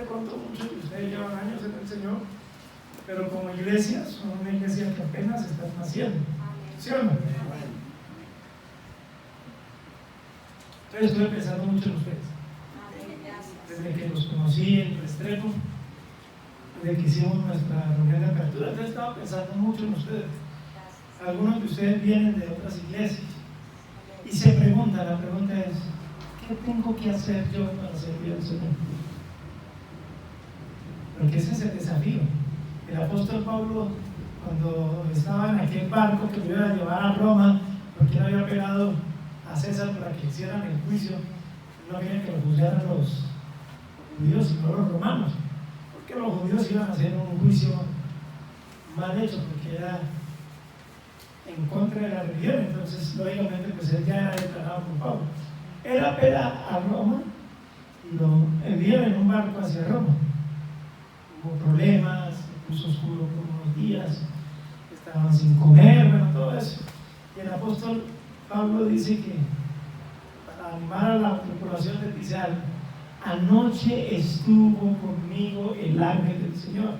pronto muchos de ustedes llevan años en el Señor, pero como iglesia son una iglesia que apenas está naciendo, ¿sí o no? Entonces estoy pensando mucho en ustedes. Desde que los conocí en Restrepo, desde que hicimos nuestra reunión de apertura, entonces estaba pensando mucho en ustedes. Algunos de ustedes vienen de otras iglesias y se preguntan, la pregunta es, ¿qué tengo que hacer yo para servir al Señor? Porque ese es el desafío. El apóstol Pablo, cuando estaba en aquel barco que lo iba a llevar a Roma, porque él había pegado a César para que hicieran el juicio, no quería que lo juzgaran los judíos, sino los romanos, porque los judíos iban a hacer un juicio mal hecho, porque era en contra de la religión. Entonces lógicamente pues él ya era declarado por Pablo. Él apela a Roma y lo enviaron en un barco hacia Roma. Hubo problemas, se puso oscuro por unos días, estaban sin comer, bueno, todo eso. Y el apóstol Pablo dice que para animar a la tripulación le dice algo: anoche estuvo conmigo el ángel del Señor,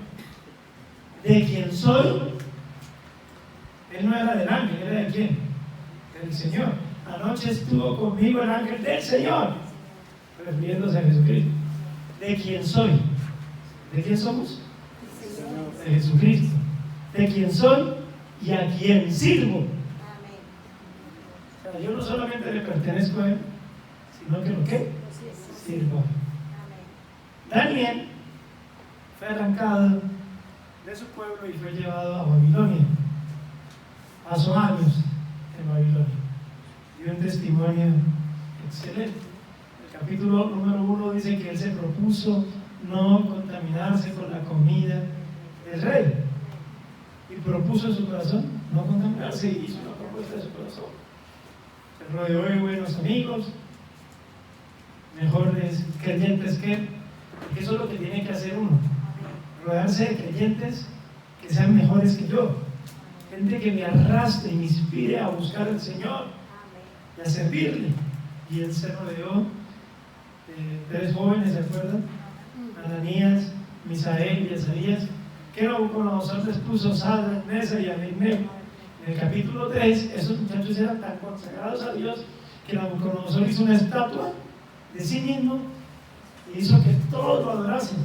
de quien soy. Él no era del ángel, era de quién, del Señor. Anoche estuvo conmigo el ángel del Señor, refiriéndose a Jesucristo, de quien soy. ¿De quién somos? De Jesucristo, de quien soy y a quien sirvo. O sea, yo no solamente le pertenezco a él, sino que lo que sirvo. Daniel fue arrancado de su pueblo y fue llevado a Babilonia. Pasó años en Babilonia. Dio un testimonio excelente. El capítulo número 1 dice que él se propuso no contaminarse con la comida del rey, y propuso en su corazón no contaminarse, y hizo una propuesta de su corazón. Se rodeó de buenos amigos, mejores creyentes que él, porque eso es lo que tiene que hacer uno: rodearse de creyentes que sean mejores que yo, gente que me arrastre y me inspire a buscar al Señor y a servirle. Y él se rodeó de 3 jóvenes, ¿se acuerdan? Ananías, Misael y Azarías, que Nabucodonosor les puso Sadrach, Mesach y Abednego. En el capítulo 3, esos muchachos eran tan consagrados a Dios que Nabucodonosor hizo una estatua de sí mismo y hizo que todos lo adorasen.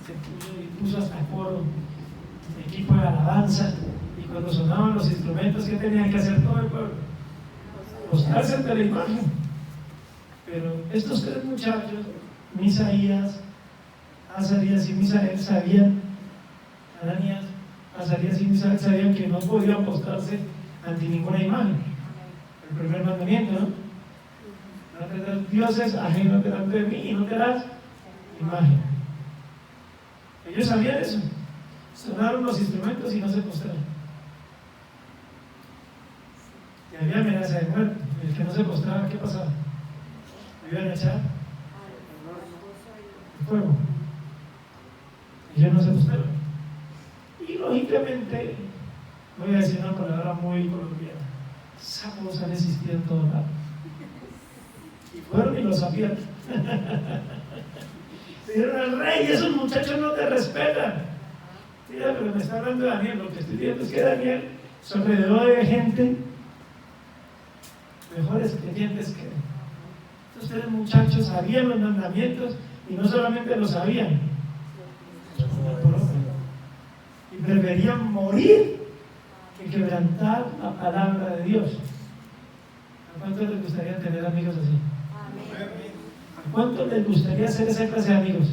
Se puso hasta coro, equipo de alabanza, y cuando sonaban los instrumentos, ¿qué tenían que hacer todo el pueblo? Postrarse ante la imagen. Pero estos 3 muchachos, Misaías, Azarías y Misael, sabían, Ananías, Azarías y Misael sabían que no podían postrarse ante ninguna imagen. El primer mandamiento, ¿no? No tendrás dioses ajenos delante de mí y no te harás imagen. Ellos sabían eso. Sonaron los instrumentos y no se postraron. Y había amenaza de muerte. El que no se postraba, ¿qué pasaba? Lo iban a echar fuego. Ellos no se postraron. Y lógicamente, voy a decir una palabra muy colombiana: sapos han existido en todos lados. Y fueron y lo sabían. Dijeron al rey: esos muchachos no te respetan. Mira, pero me está hablando de Daniel. Lo que estoy viendo es que Daniel se rodeó de gente mejores creyentes que él. Estos 3 muchachos sabían los mandamientos, y no solamente lo sabían, y preferían morir que quebrantar la palabra de Dios. ¿A cuántos les gustaría tener amigos así? ¿A cuántos les gustaría ser esa clase de amigos?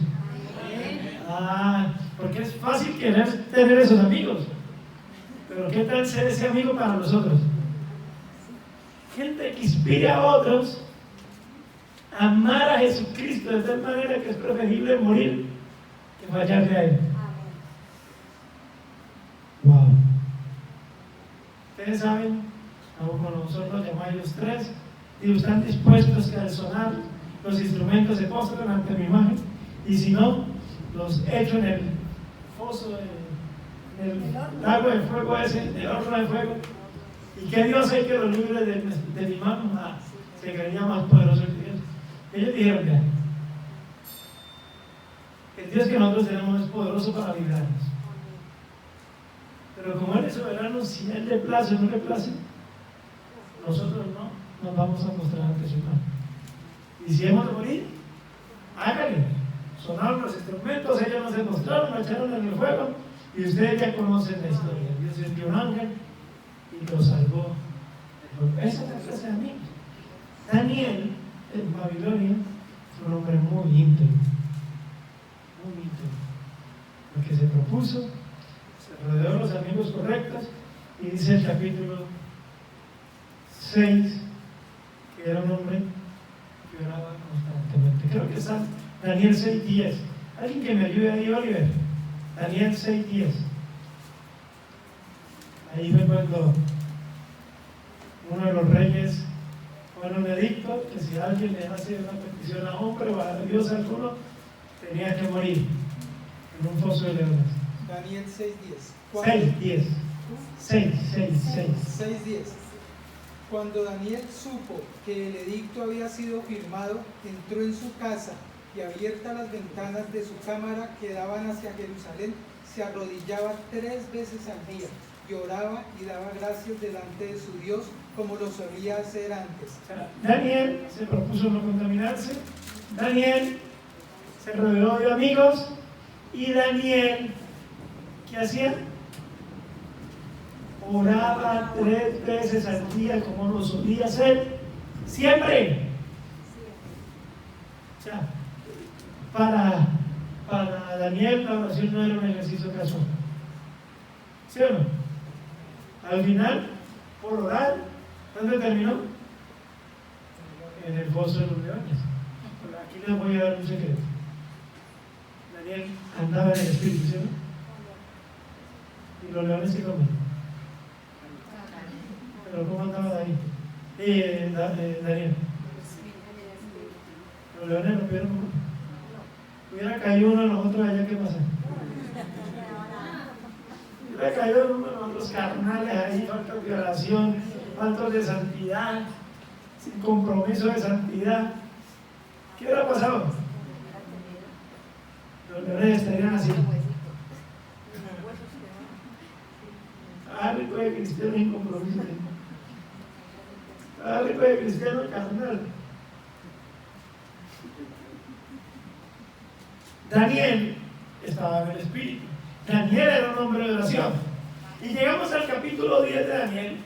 Porque es fácil querer tener esos amigos, pero ¿qué tal ser ese amigo para los otros? Gente que inspire a otros a amar a Jesucristo de tal manera que es preferible morir que fallarle a Él. Wow. Ustedes saben, como nosotros los llamamos ellos 3, y están dispuestos que al sonar los instrumentos se postran ante mi imagen, y si no, los echo en el foso, en el lago de fuego ese, de horno de fuego. ¿Y qué Dios hay que los libre de mi mano? Se creía más poderoso que Dios. Ellos dijeron: que El Dios que nosotros tenemos es poderoso para librarnos. Pero como Él es soberano, si a Él le place o no le place, nosotros no nos vamos a mostrar ante su mano. Y si hemos de morir, hágale. Sonaron los instrumentos, ellos nos demostraron, nos echaron en el fuego, y ustedes ya conocen la historia. Dios envió un ángel y lo salvó. Esa es la clase de amigos. Daniel, en Babilonia, fue un hombre muy íntegro. Muy íntegro. Porque se propuso, se rodeó de los amigos correctos, y dice el capítulo 6 que era un hombre que oraba constantemente. Creo que está Daniel 6:10. Alguien que me ayude ahí, Oliver. Daniel 6:10. Ahí fue cuando uno de los reyes pone un edicto que si alguien le hace una petición a hombre o a Dios alguno, tenía que morir en un foso de leones. Daniel 6:10. 6:10. 6:10. Cuando Daniel supo que el edicto había sido firmado, entró en su casa y abiertas las ventanas de su cámara que daban hacia Jerusalén, se arrodillaba 3 veces al día, lloraba y daba gracias delante de su Dios como lo solía hacer antes. Daniel se propuso no contaminarse, Daniel se rodeó de amigos, y Daniel, ¿qué hacía? Oraba 3 veces al día como lo solía hacer siempre. O sea, para Daniel la oración no era un ejercicio casual. ¿Sí o no? Al final, por orar, ¿dónde terminó? En el foso de los leones. Pero aquí les voy a dar un secreto. Daniel andaba en el espíritu, ¿sí o no? Y los leones se comen. Pero ¿cómo andaba Daniel? Los leones rompieron uno. Hubiera caído uno de nosotros allá, ¿qué pasa? Hubiera caído uno de nosotros carnales ahí, falta de violación, faltos de santidad, sin compromiso de santidad. ¿Qué hubiera pasado? Los leones estarían así. Rico de cristiano sin compromiso. Rico de cristiano carnal. Daniel estaba en el espíritu. Daniel era un hombre de oración. Y llegamos al capítulo 10 de Daniel.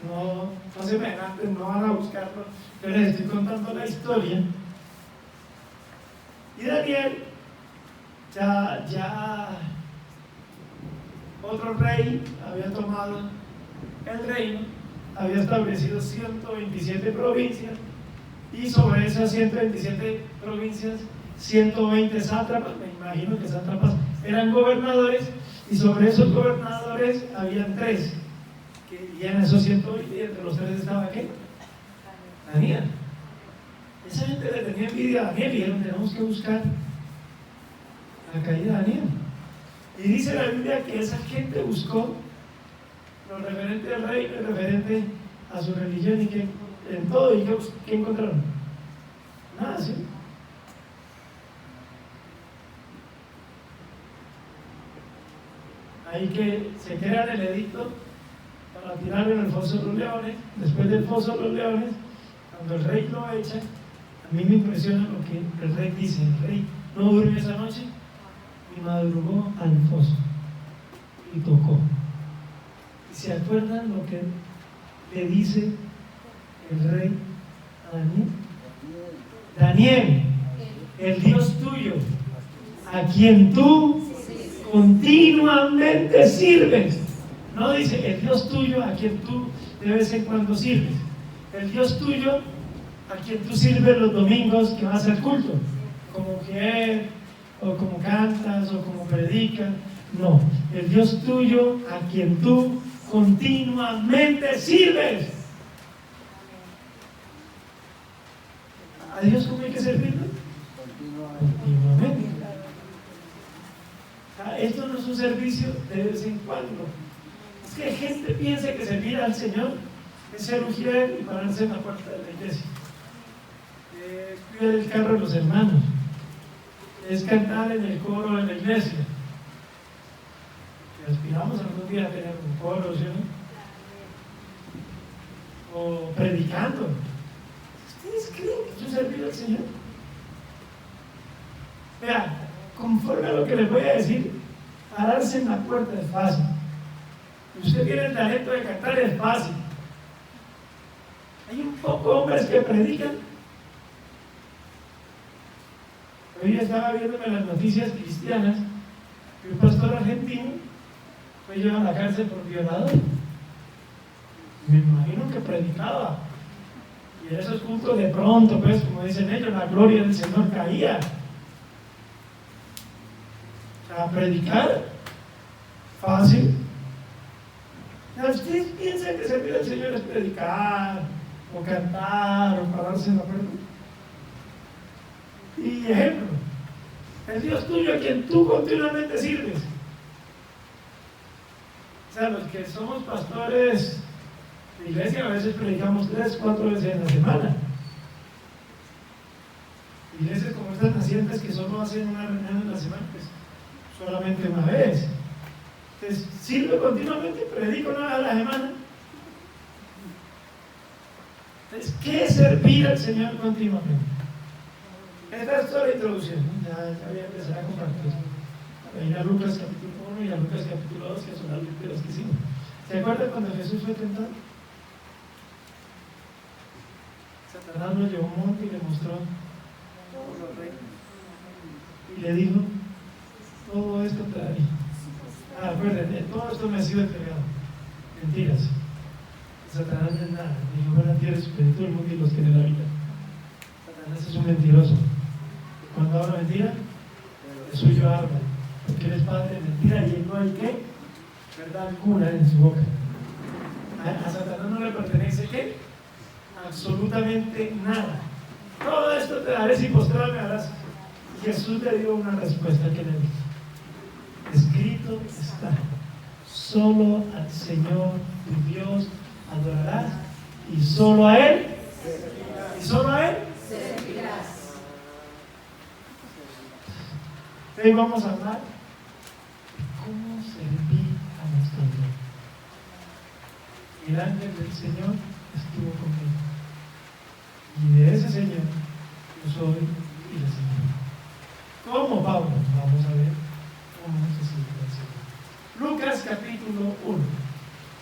No se me adelanten, no van a buscarlo, pero les estoy contando la historia. Y Daniel, ya otro rey había tomado el reino, había establecido 127 provincias, y sobre esas 127 provincias, 120 sátrapas, me imagino que sátrapas eran gobernadores, y sobre esos gobernadores habían 3, y en esos 120, y entre los 3 estaba ¿qué? Daniel. Esa gente le tenía envidia a Daniel, y dijeron: tenemos que buscar la caída de Daniel. Y dice la Biblia que esa gente buscó lo referente al rey, lo referente a su religión, y que en todo, y ¿qué encontraron? Nada, ¿sí? Ahí que se crea el edicto para tirarlo en el foso de los leones. Después del foso de los leones, cuando el rey lo echa, a mí me impresiona lo que el rey dice. El rey no durmió esa noche y madrugó al foso y tocó. ¿Y se acuerdan lo que le dice el rey a Daniel? Daniel, el Dios tuyo, a quien tú continuamente sirves. No dice el Dios tuyo a quien tú de vez en cuando sirves. El Dios tuyo a quien tú sirves los domingos que vas al culto, como mujer, o como cantas, o como predicas. No, el Dios tuyo a quien tú continuamente sirves. ¿A Dios cómo hay que servirlo? Continuamente. Esto no es un servicio de vez en cuando. Es que gente piensa que servir al Señor es ser ujier y pararse en la puerta de la iglesia, cuidar el carro de los hermanos, es cantar en el coro de la iglesia. Que aspiramos algún día a tener un coro, ¿sí o no? O predicando. ¿Ustedes creen que yo servir al Señor? Vean, conforme a lo que les voy a decir, pararse en la puerta es fácil. Usted tiene el talento de cantar, es fácil. Hay un poco hombres que predican. Hoy estaba viéndome las noticias cristianas que un pastor argentino fue llevado a la cárcel por violador. Me imagino que predicaba. Y en esos cultos de pronto, pues, como dicen ellos, la gloria del Señor caía. O sea, predicar, fácil. ¿Ustedes piensan que servir al Señor es predicar, o cantar, o pararse en la puerta? Y ejemplo, el Dios tuyo a quien tú continuamente sirves. O sea, los que somos pastores de iglesia a veces predicamos 3, 4 veces en la semana. Iglesias como estas nacientes que solo hacen una reunión en la semana, pues solamente una vez. Entonces, sirve continuamente, predico una vez a la semana. Entonces, ¿qué es servir al Señor continuamente? Esta es toda la introducción, ¿no? Ya voy a empezar a compartir. A ir a Lucas capítulo 1 y a Lucas capítulo 2, que son las lecturas que hicimos. ¿Se acuerdan cuando Jesús fue tentado? Satanás lo llevó a un monte y le mostró todos los reinos. Y le dijo, todo esto te daré. Acuérdense, todo esto me ha sido entregado. Mentiras. Satanás no es nada. Dijo, buena tierra es espíritu del mundo y los que en la vida. Satanás es un mentiroso. Cuando habla mentira, de suyo habla. Porque él es padre de mentira y no hay que verdad alguna en su boca. A Satanás no le pertenece ¿qué? Absolutamente nada. Todo esto te daré si postrado me harás. Y Jesús le dio una respuesta que le dijo. Escrito está, solo al Señor tu Dios adorarás y solo a Él servirás. Y solo a Él servirás. Hoy vamos a hablar de cómo servir a nuestro Dios. El ángel del Señor estuvo conmigo y de ese Señor yo soy y la Señora. ¿Cómo, Pablo? Vamos a ver. Lucas capítulo 1.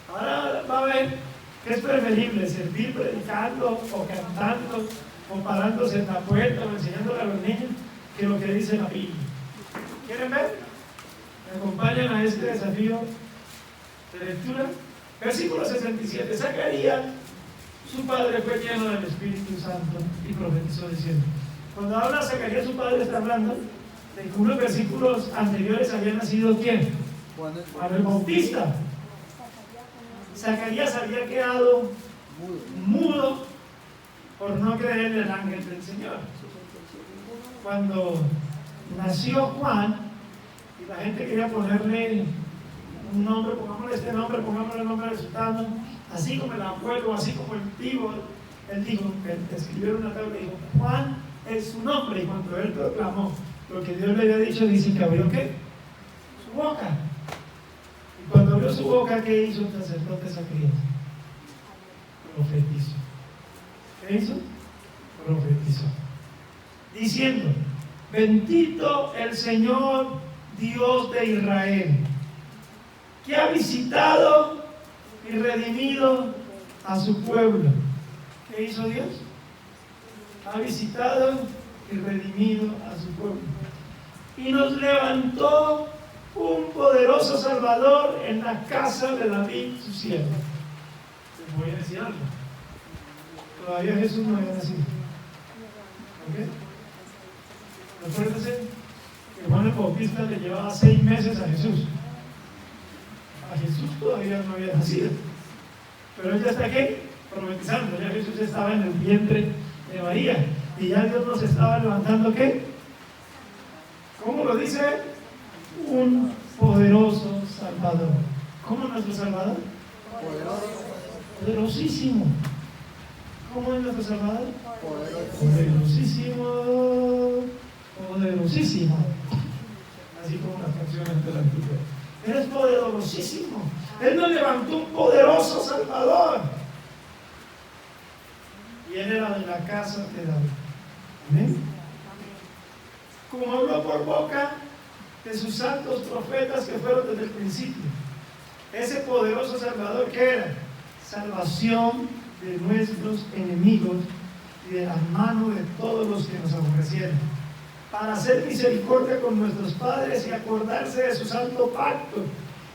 Ahora va a ver que es preferible servir predicando o cantando o parándose en la puerta o enseñándole a los niños que lo que dice la Biblia. ¿Quieren ver? ¿Me acompañan a este desafío de lectura? Versículo 67. Zacarías, su padre fue lleno del Espíritu Santo y profetizó diciendo. Cuando habla Zacarías, su padre está hablando de que unos versículos anteriores había nacido ¿quién? Juan el Bautista. Zacarías había quedado mudo por no creer en el ángel del Señor. Cuando nació Juan y la gente quería ponerle un nombre, pongámosle este nombre, pongámosle el nombre de sultano, así como el abuelo, así como el tío, él dijo, escribió una tabla y dijo, Juan es su nombre, y cuando él proclamó lo que Dios le había dicho, dice que abrió ¿qué? Su boca. Y cuando abrió su boca, ¿qué hizo el sacerdote Zacarías? Profetizó. ¿Qué hizo? Profetizó. Diciendo, bendito el Señor Dios de Israel, que ha visitado y redimido a su pueblo. ¿Qué hizo Dios? Ha visitado y redimido a su pueblo. Y nos levantó un poderoso Salvador en la casa de David, su siervo. Les voy a decir algo. Todavía Jesús no había nacido. ¿Ok? Acuérdense que Juan el Bautista le llevaba 6 meses a Jesús. A Jesús todavía no había nacido. Pero él ya está aquí, profetizando. Ya Jesús estaba en el vientre de María. Y ya Dios nos estaba levantando ¿qué? ¿Cómo lo dice? Un poderoso Salvador. ¿Cómo es nuestro Salvador? Poderosísimo. ¿Cómo es nuestro Salvador? Poderosísimo. poderosísimo, así como las canciones de la antigüedad. Él es poderosísimo. Él nos levantó un poderoso Salvador. Y él era de la casa de David. Amén. Como habló por boca de sus santos profetas que fueron desde el principio. Ese poderoso Salvador, ¿qué era? Salvación de nuestros enemigos y de las manos de todos los que nos aborrecieron, para hacer misericordia con nuestros padres y acordarse de su santo pacto,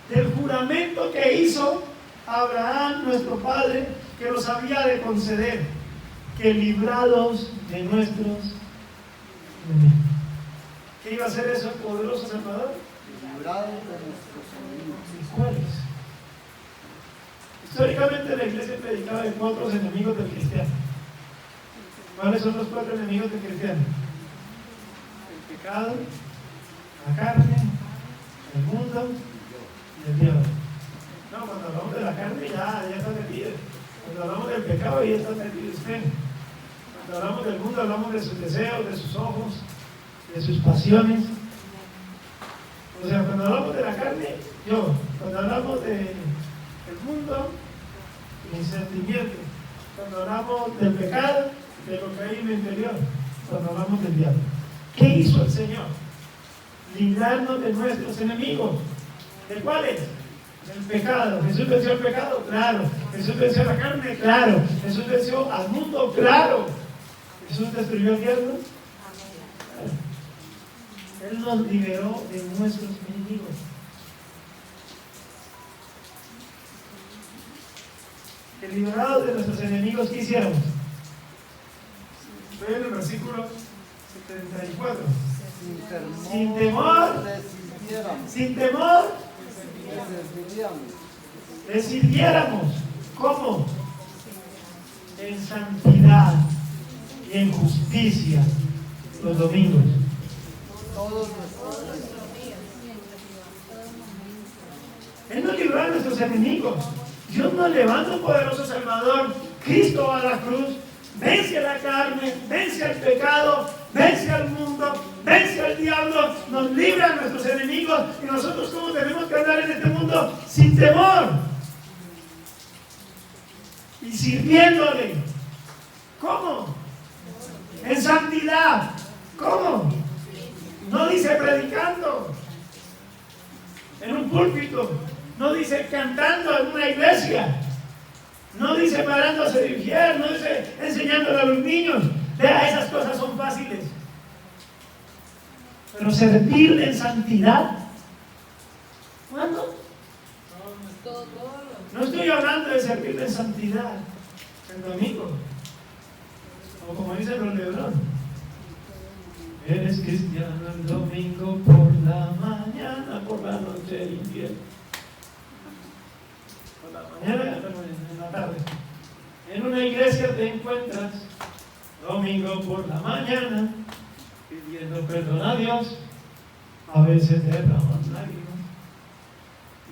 del juramento que hizo Abraham, nuestro padre, que nos había de conceder, que librados de nuestros enemigos. ¿Qué iba a hacer eso el poderoso Salvador? Librados de nuestros enemigos. ¿Cuáles? Históricamente la iglesia predicaba de 4 enemigos del cristiano. ¿Cuáles son los 4 enemigos del cristiano? El pecado, la carne, el mundo y el diablo. No, cuando hablamos de la carne ya está metido. Cuando hablamos del pecado ya está metido usted. Cuando hablamos del mundo hablamos de sus deseos, de sus ojos, de sus pasiones. O sea, cuando hablamos de la carne, yo. Cuando hablamos del mundo, mis sentimientos. Cuando hablamos del pecado, de lo que hay en mi interior. Cuando hablamos del diablo. ¿Qué hizo el Señor? Librarnos de nuestros enemigos. ¿De cuáles? El pecado. ¿Jesús venció el pecado? Claro. ¿Jesús venció la carne? Claro. ¿Jesús venció al mundo? Claro. ¿Jesús destruyó el diablo? Claro. Él nos liberó de nuestros enemigos. Que liberados de nuestros enemigos, ¿qué hiciéramos? Estoy en el versículo 74. Sin temor, sin temor, le sirviéramos. ¿Cómo? En santidad y en justicia los domingos. Él nos libró de nuestros enemigos. Dios nos levanta un poderoso Salvador. Cristo va a la cruz, vence a la carne, vence al pecado, vence al mundo, vence al diablo, nos libra de nuestros enemigos. Y nosotros, ¿cómo tenemos que andar en este mundo? Sin temor y sirviéndole. ¿Cómo? En santidad. ¿Cómo? No dice predicando en un púlpito, no dice cantando en una iglesia, no dice parando a servir, no dice enseñándole a los niños. Vea, esas cosas son fáciles. Pero servir en santidad, ¿cuándo? No estoy hablando de servir en santidad el domingo, o como dicen los Lebrón. Eres cristiano el domingo por la mañana, por la noche el infierno. Por la mañana, en la tarde. En una iglesia te encuentras domingo por la mañana pidiendo perdón a Dios. A veces derraman lágrimas.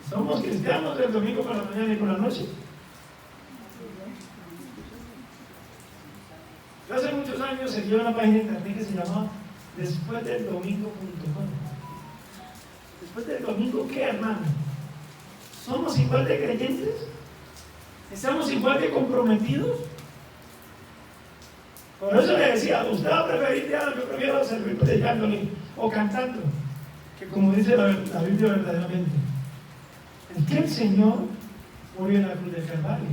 ¿Y somos cristianos del domingo por la mañana y por la noche? Yo hace muchos años seguí una página de internet que se llamaba despuesdeldomingo.com. Después del domingo, ¿qué, hermano? ¿Somos igual de creyentes? ¿Estamos igual de comprometidos? Por eso le decía, usted va a preferir diálogo, yo prefiero servir predicándole o cantando, que como dice la Biblia verdaderamente. Es que el Señor murió en la cruz del Calvario.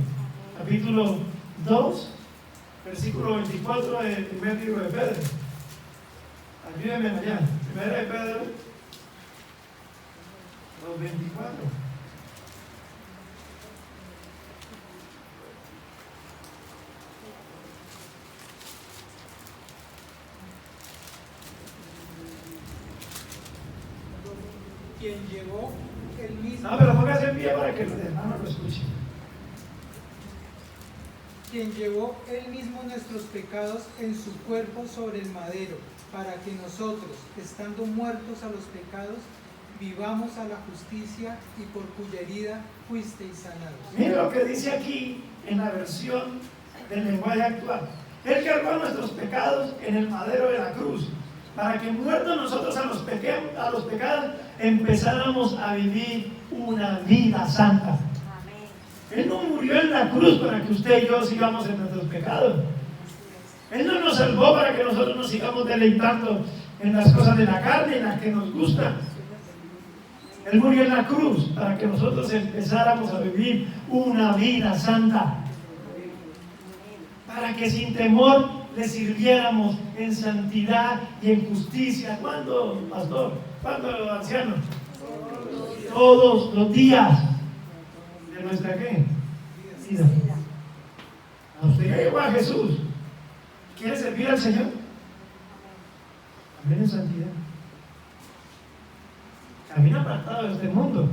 Capítulo 2, versículo 24 del primer libro de Pedro. Ayúdenme allá. Primera de Pedro 2:24. Quien llevó el mismo. No, pero póngase en pie para que los hermanos lo escuchen. Quien llevó él mismo nuestros pecados en su cuerpo sobre el madero, para que nosotros, estando muertos a los pecados, vivamos a la justicia, y por cuya herida fuisteis sanados. Mira lo que dice aquí en la versión del lenguaje actual. Él cargó nuestros pecados en el madero de la cruz. para que muertos nosotros a los pecados, empezáramos a vivir una vida santa. Él no murió en la cruz para que usted y yo sigamos en nuestros pecados. Él no nos salvó para que nosotros nos sigamos deleitando en las cosas de la carne, en las que nos gustan. Él murió en la cruz para que nosotros empezáramos a vivir una vida santa. Para que sin temor le sirviéramos en santidad y en justicia. ¿Cuándo, pastor? ¿Cuándo, anciano? Todos los días de nuestra ¿qué? Vida. A usted ya llegó a Jesús. ¿Quiere servir al Señor? También en santidad. Camina apartado de este mundo.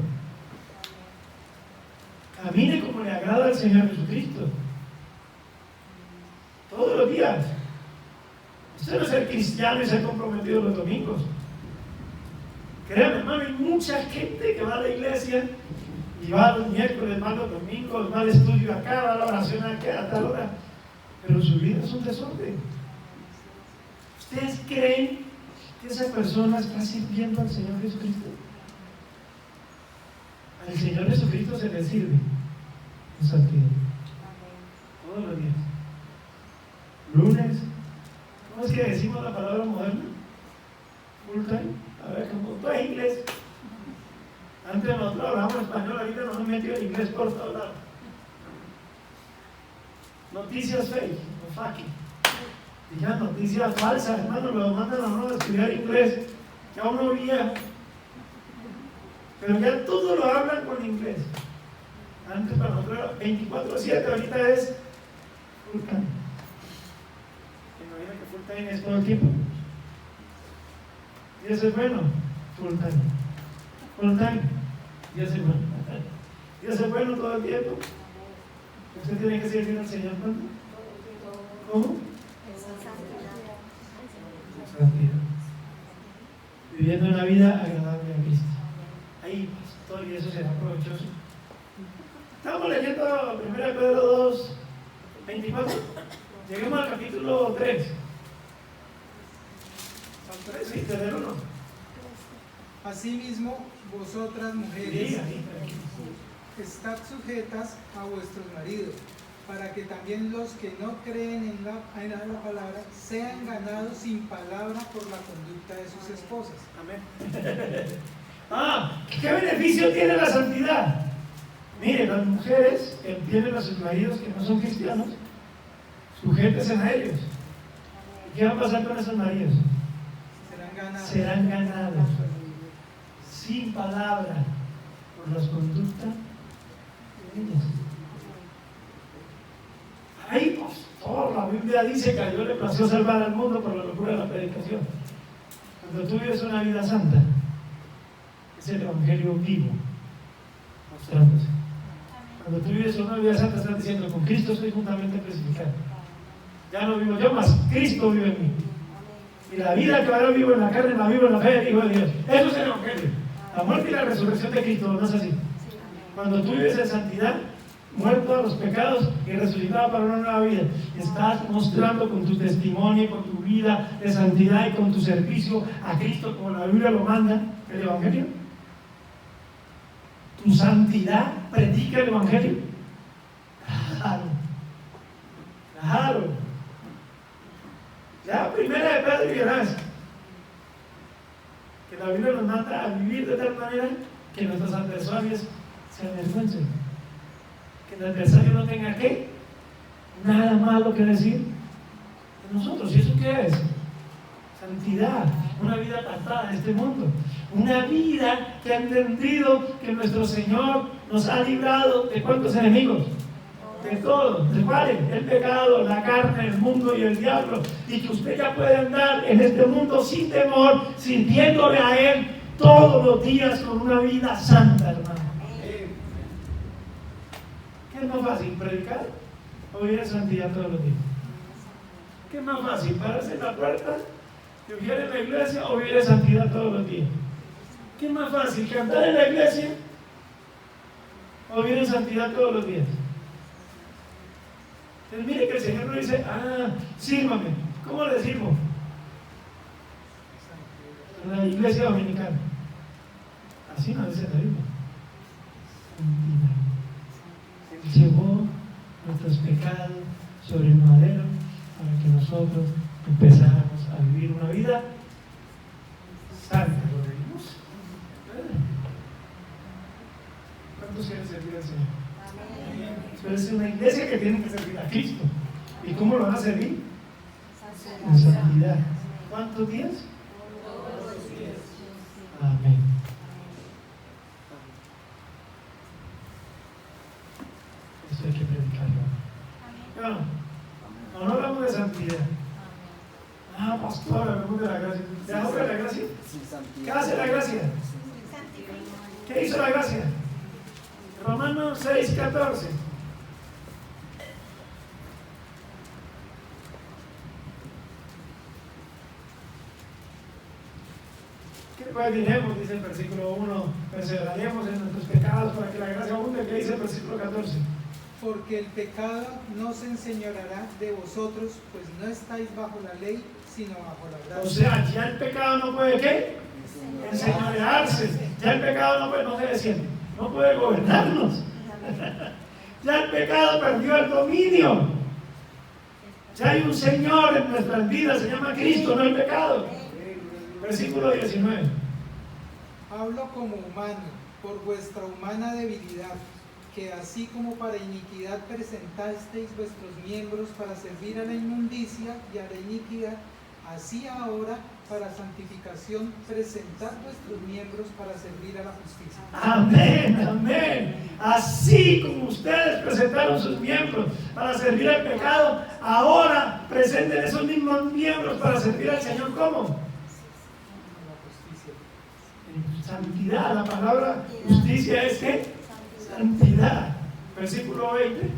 Camine como le agrada al Señor Jesucristo. Todos los días. Usted no es ser cristiano y ser comprometido los domingos. Créame, hermano, hay mucha gente que va a la iglesia y va los miércoles, va los domingos, va al estudio acá, va a la oración acá, a tal hora, pero su vida es un desorden. ¿Ustedes creen que esa persona está sirviendo al Señor Jesucristo? Al Señor Jesucristo se le sirve en santidad. Todos los días. Lunes, ¿cómo es que decimos la palabra moderna? Full time. A ver, como todo es inglés. Antes nosotros hablábamos español, ahorita nos hemos metido en inglés por todos lados. Noticias fake, o fake. Y ya noticias falsas, hermano, lo mandan a uno a estudiar inglés. Ya uno viejo. Pero ya todo lo hablan con inglés. Antes para nosotros era 24/7, ahorita es full time. Imagina que full time es todo el tiempo. Y eso es bueno, full time. Full time, y eso es bueno. Y eso es bueno todo el tiempo. Usted tiene que servir al Señor, ¿cuándo? ¿Cómo? Santidad. Viviendo una vida agradable a Cristo. Ahí, pastor, y eso será provechoso. Estamos leyendo 1 Pedro 2, 24. Lleguemos al capítulo 3. Son 3, sí, desde el 1. Asimismo, vosotras mujeres, estad sujetas a vuestros maridos, para que también los que no creen en la palabra sean ganados sin palabra por la conducta de sus esposas. Amén. ¿Qué beneficio tiene la santidad? Miren, las mujeres que tienen a sus maridos que no son cristianos, sujétense a ellos. ¿Qué va a pasar con esos maridos? Serán ganados sin palabra por las conductas de ellas. Ay, pastor, la Biblia dice que a Dios le plació salvar al mundo por la locura de la predicación. Cuando tú vives una vida santa, es el evangelio vivo mostrándose. Cuando tú vives una vida santa, estás diciendo: con Cristo estoy juntamente crucificado. Ya no vivo yo más, Cristo vive en mí. Y la vida que ahora vivo en la carne, la vivo en la fe del Hijo de Dios. Eso es el evangelio. La muerte y la resurrección de Cristo, ¿no es así? Cuando tú vives en santidad, muerto a los pecados y resucitado para una nueva vida, estás mostrando con tu testimonio, con tu vida de santidad y con tu servicio a Cristo, como la Biblia lo manda, el evangelio. Tu santidad predica el evangelio. Claro. Ya, primera de Pedro y verás que la Biblia nos manda a vivir de tal manera que nuestros adversarios se avergüencen, que el adversario no tenga ¿qué? Nada malo que decir de nosotros. ¿Y eso qué es? Santidad, una vida apartada de este mundo, una vida que ha entendido que nuestro Señor nos ha librado de ¿cuántos enemigos? De todos. ¿De cuáles? El pecado, la carne, el mundo y el diablo. Y que usted ya puede andar en este mundo sin temor, sirviéndole a Él todos los días con una vida santa, hermano. ¿Qué es más fácil, predicar o vivir en santidad todos los días? ¿Qué es más fácil, pararse en la puerta, vivir en la iglesia o vivir en santidad todos los días? ¿Qué es más fácil, cantar en la iglesia o vivir en santidad todos los días? Entonces mire que el Señor no dice: sírvame. ¿Cómo le sirvo? en la iglesia dominicana. Así no dice la Biblia. Él llevó nuestros pecados sobre el madero para que nosotros empezáramos a vivir una vida santa. ¿Lo vivimos? ¿Cuántos quieren servir al Señor? Entonces es una iglesia que tiene que servir a Cristo. ¿Y cómo lo van a servir? En santidad. ¿Cuántos días? Todos los días. Amén. Eso hay que predicarlo. No hablamos de santidad. Ah, pastor, hablamos de la gracia. ¿Ya habla de la gracia? ¿Qué hace la gracia? ¿Qué hizo la gracia? Romanos 6:14. ¿Qué pues diremos? Dice el versículo 1, perseveraremos en nuestros pecados para que la gracia abunde. ¿Qué dice el versículo 14? Porque el pecado no se enseñoreará de vosotros, pues no estáis bajo la ley, sino bajo la O gracia. sea, ya el pecado no puede, ¿qué? Enseñorearse. Ya el pecado no puede, no se desciende, no puede gobernarnos. Ya el pecado perdió el dominio. Ya hay un Señor en nuestras vidas, se llama Cristo, no el pecado. Versículo 19. Hablo como humano, por vuestra humana debilidad, que así como para iniquidad presentasteis vuestros miembros para servir a la inmundicia y a la iniquidad, así ahora para santificación presentad vuestros miembros para servir a la justicia. Amén, amén. Así como ustedes presentaron sus miembros para servir al pecado, ahora presenten esos mismos miembros para servir al Señor. ¿Cómo? La justicia. En santidad. La palabra justicia es ¿qué? Santidad. Versículo 20.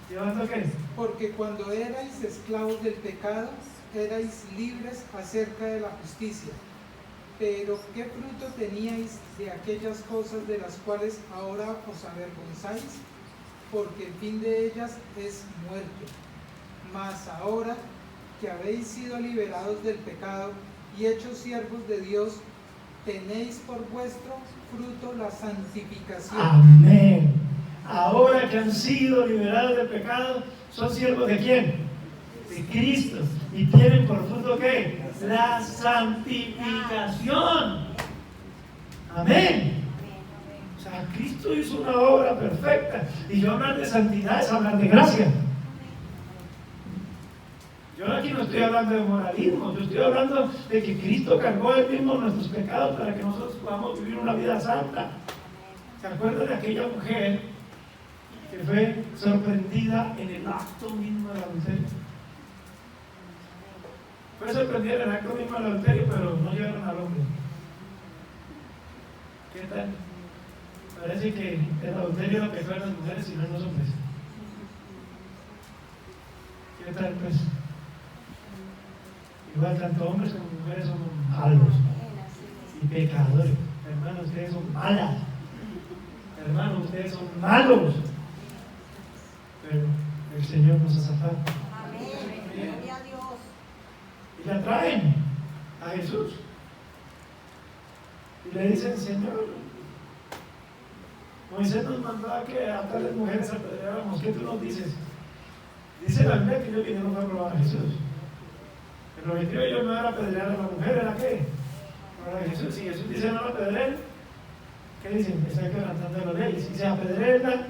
¿Llevando qué? Porque cuando erais esclavos del pecado, erais libres acerca de la justicia. Pero ¿qué fruto teníais de aquellas cosas de las cuales ahora os avergonzáis? Porque el fin de ellas es muerte. Mas ahora que habéis sido liberados del pecado y hechos siervos de Dios, tenéis por vuestro fruto la santificación. Amén. Ahora que han sido liberados del pecado, ¿son siervos de quién? De Cristo. ¿Y tienen por fruto qué? La santificación. Amén. O sea, Cristo hizo una obra perfecta. Y yo hablar de santidad es hablar de gracia. Yo aquí no estoy hablando de moralismo, yo estoy hablando de que Cristo cargó él mismo nuestros pecados para que nosotros podamos vivir una vida santa. ¿Se acuerdan de aquella mujer que fue sorprendida en el acto mismo del adulterio? Fue sorprendida en el acto mismo del adulterio, pero no llegaron al hombre. ¿Qué tal? Parece que el adulterio lo que fue a las mujeres y no en los hombres. ¿Qué tal pues? Igual tanto hombres como mujeres somos malos y pecadores. Hermanos, ustedes son malas. Hermanos, ustedes son malos. Pero el Señor nos ha sacado. Gloria a Dios. Y la traen a Jesús. Y le dicen, Señor, Moisés nos mandó a que a tales mujeres apedreáramos. ¿Qué tú nos dices? Dice la Biblia que ellos vinieron a probar a Jesús. El objetivo de ellos no era apedrear a la mujer, ¿era qué? Para Jesús. Si Jesús dice no la apedreen, ¿qué dicen? Está quebrantando la ley. Si se apedrean,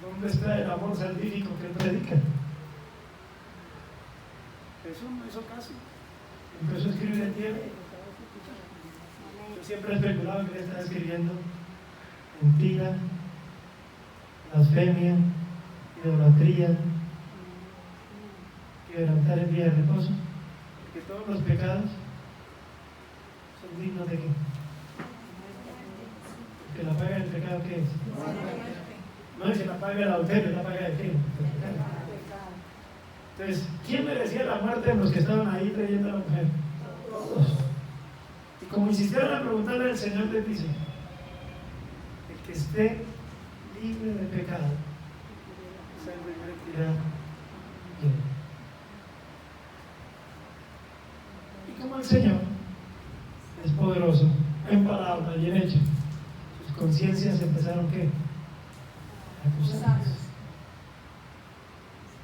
¿dónde está el amor salvífico que él predica? Jesús no hizo caso. Empezó a escribir en tierra. Yo siempre he especulado que él estaba escribiendo mentira, blasfemia, idolatría, quebrantar el día de reposo, porque todos los pecados son dignos de qué. Porque la paga del pecado, ¿qué es? No dice la paga del adulterio, la paga de qué. Entonces, ¿quién merecía la muerte de los que estaban ahí trayendo a la mujer? Todos. Y como insistieron a preguntarle, el Señor les dice: el que esté libre de pecado, se retirará. Y como el Señor poderoso en palabra y en hecho, sus conciencias empezaron ¿qué? A acusarlos.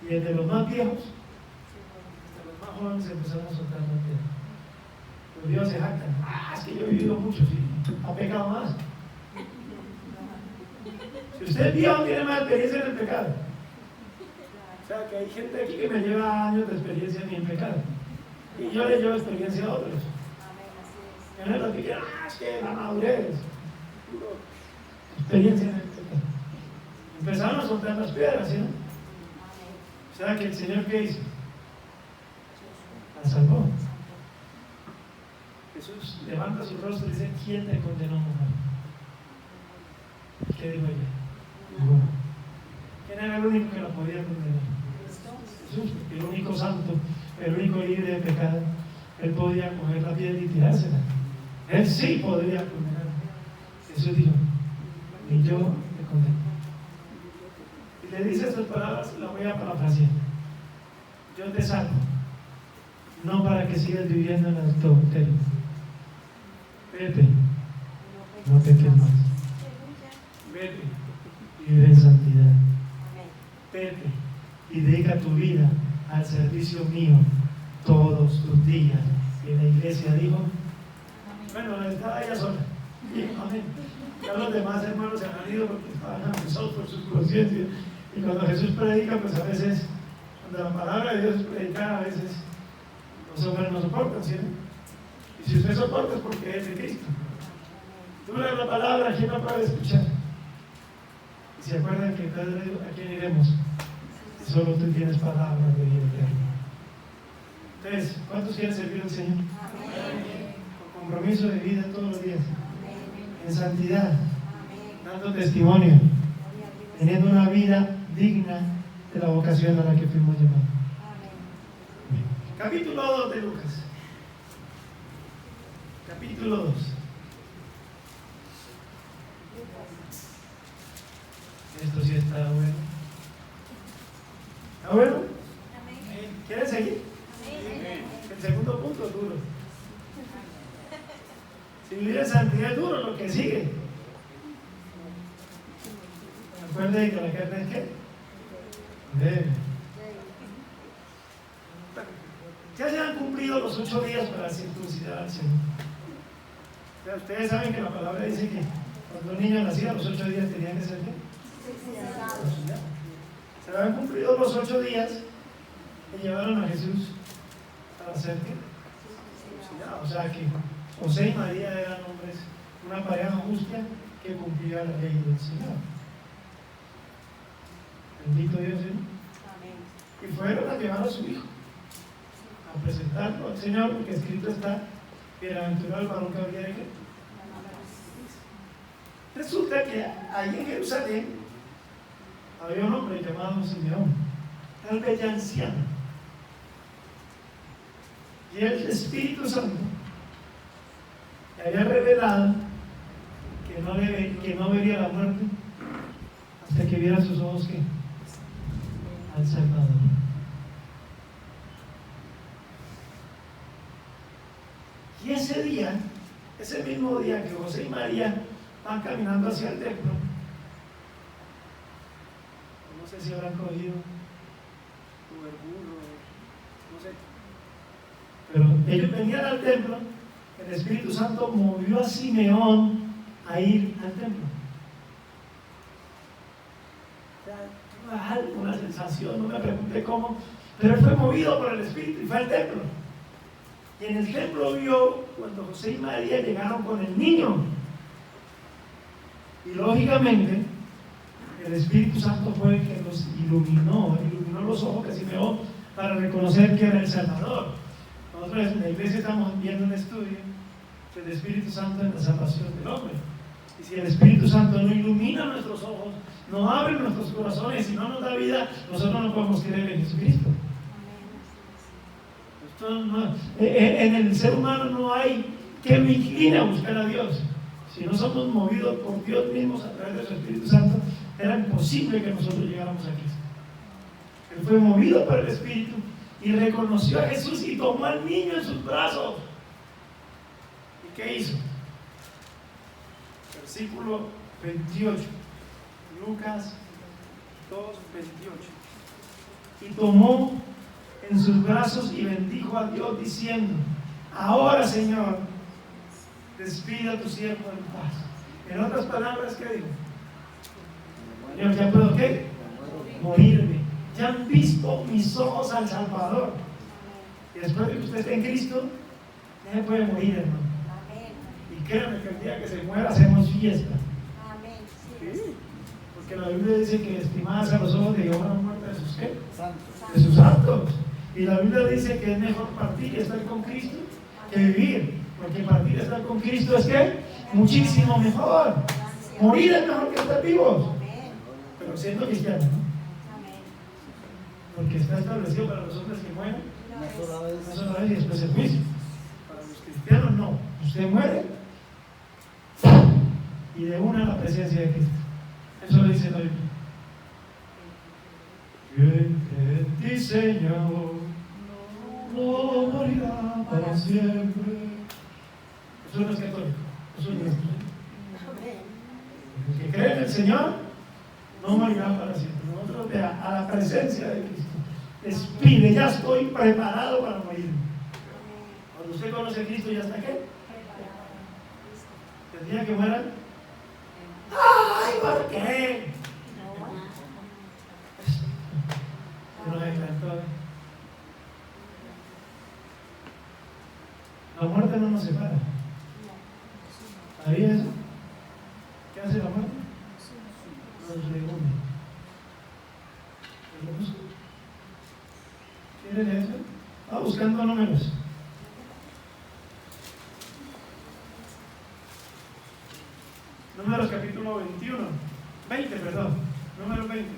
Y desde los más viejos hasta los más jóvenes empezaron a soltar la piedra. Los viejos se jactan, es que yo he vivido mucho, sí, ha pecado más. Si usted es viejo, tiene más experiencia en el pecado. O sea, que hay gente aquí que me lleva años de experiencia en el pecado. Y yo le llevo experiencia a otros. Y no es lo que quieran, es que la madurez. Experiencia en el pecado. Empezaron a soltar las piedras, ¿sí? O sea, que el Señor, ¿qué hizo? La salvó. Jesús levanta su rostro y dice, ¿quién te condenó, mujer? ¿Qué dijo ella? Ninguno. ¿Quién era el único que la podía condenar? Jesús, el único santo, el único libre de pecado. Él podía coger la piedra y tirársela. Él sí podría condenar. Jesús dijo, ni yo te condeno. Y le dice estas palabras, la voy a parafrasear. Yo te salvo, no para que sigas viviendo en el adulterio. Vete, no peques más. Vete y vive en santidad. Vete y dedica tu vida al servicio mío todos tus días. Y la iglesia dijo, bueno, estaba ella sola. Y, amén. Ya los demás hermanos se han ido porque estaban abusados por sus conciencias. Y cuando Jesús predica, pues a veces, cuando la palabra de Dios es predicada, a veces los hombres no soportan, ¿sí? Y si usted soporta es porque es de Cristo. Tú lees la palabra, ¿quién no puede escuchar? Y se acuerdan que Pedro dijo, ¿a quién iremos? Solo tú tienes palabra de vida eterna. Entonces, ¿cuántos quieren servir al Señor? Con compromiso de vida todos los días. En santidad. Dando testimonio. Teniendo una vida digna de la vocación a la que fuimos llamados. Capítulo 2 de Lucas. Capítulo 2. Esto sí está bueno. ¿Está bueno? ¿Quieren seguir? El segundo punto es duro. Si vivir en santidad es duro, lo que sigue. Recuerden que la carne es ¿qué? Débil. Ya se han cumplido los 8 días para circuncidar al Señor. O sea, ustedes saben que la palabra dice que cuando un niño nacía, los 8 días tenían que ser ¿qué? Se habían cumplido los 8 días que llevaron a Jesús para ser ¿qué? Circuncidado. O sea que José y María eran hombres, una pareja justa que cumplía la ley del Señor. Bendito Dios, ¿sí? Y fueron a llevar a su hijo, a presentarlo al Señor, porque escrito está, bienaventurado el varón que habría de qué. Resulta que ahí en Jerusalén había un hombre llamado Simeón, tal vez ya anciano, y el Espíritu Santo le había revelado que no vería la muerte hasta que viera sus ojos ¿qué? Al Salvador. Y ese día, ese mismo día que José y María van caminando hacia el templo, no sé si habrán cogido tuberculo, no sé, pero ellos venían al templo, el Espíritu Santo movió a Simeón a ir al templo. Una sensación, no me pregunté cómo, pero él fue movido por el Espíritu y fue al templo. Y en el templo vio cuando José y María llegaron con el niño. Y lógicamente, el Espíritu Santo fue el que los iluminó los ojos de Simeón para reconocer que era el Salvador. Nosotros en la iglesia estamos viendo un estudio del Espíritu Santo en la salvación del hombre. Y si el Espíritu Santo no ilumina nuestros ojos, no abre nuestros corazones y no nos da vida, nosotros no podemos creer en Jesucristo. En el ser humano no hay que me incline a buscar a Dios. Si no somos movidos por Dios mismos a través de su Espíritu Santo, era imposible que nosotros llegáramos a Cristo. Él fue movido por el Espíritu y reconoció a Jesús y tomó al niño en sus brazos. ¿Y qué hizo? versículo 28. Lucas 2, 28. Y tomó en sus brazos y bendijo a Dios diciendo: ahora, Señor, despida a tu siervo en paz. En otras palabras, ¿qué digo? Señor, ¿ya puedo qué? Morirme. Ya han visto mis ojos al Salvador. Y después de que usted esté en Cristo, ya se puede morir, hermano. Amén. Y créanme que el día que se muera hacemos fiesta. Amén. ¿Sí? Porque la Biblia dice que estimadas a los ojos de Jehová la muerte de sus ¿qué? Santos. De sus santos. Y la Biblia dice que es mejor partir y estar con Cristo que vivir. Porque partir y estar con Cristo es que muchísimo mejor. Morir es mejor que estar vivos. Amén. Pero siendo cristiano, ¿no? Amén. Porque está establecido para los hombres que mueren Una sola vez. una sola vez y después el juicio. Para los cristianos no. Usted muere y de una a la presencia de Cristo. Eso lo dice la Biblia. En ti, Señor, no morirá para siempre. Eso no es católico, eso es nuestro. Amén. El que cree en el Señor no morirá para siempre. Nosotros a la presencia de Cristo. Despide, ya estoy preparado para morir. Cuando usted conoce a Cristo, ¿ya está qué? El día que mueran, ¡ay, por qué! Nos encantó. La muerte no nos separa. ¿Sabía eso? ¿Qué hace la muerte? Nos reúne. ¿Lo busco? ¿Quieren eso? Va buscando números. Números capítulo 20, perdón. Número 20.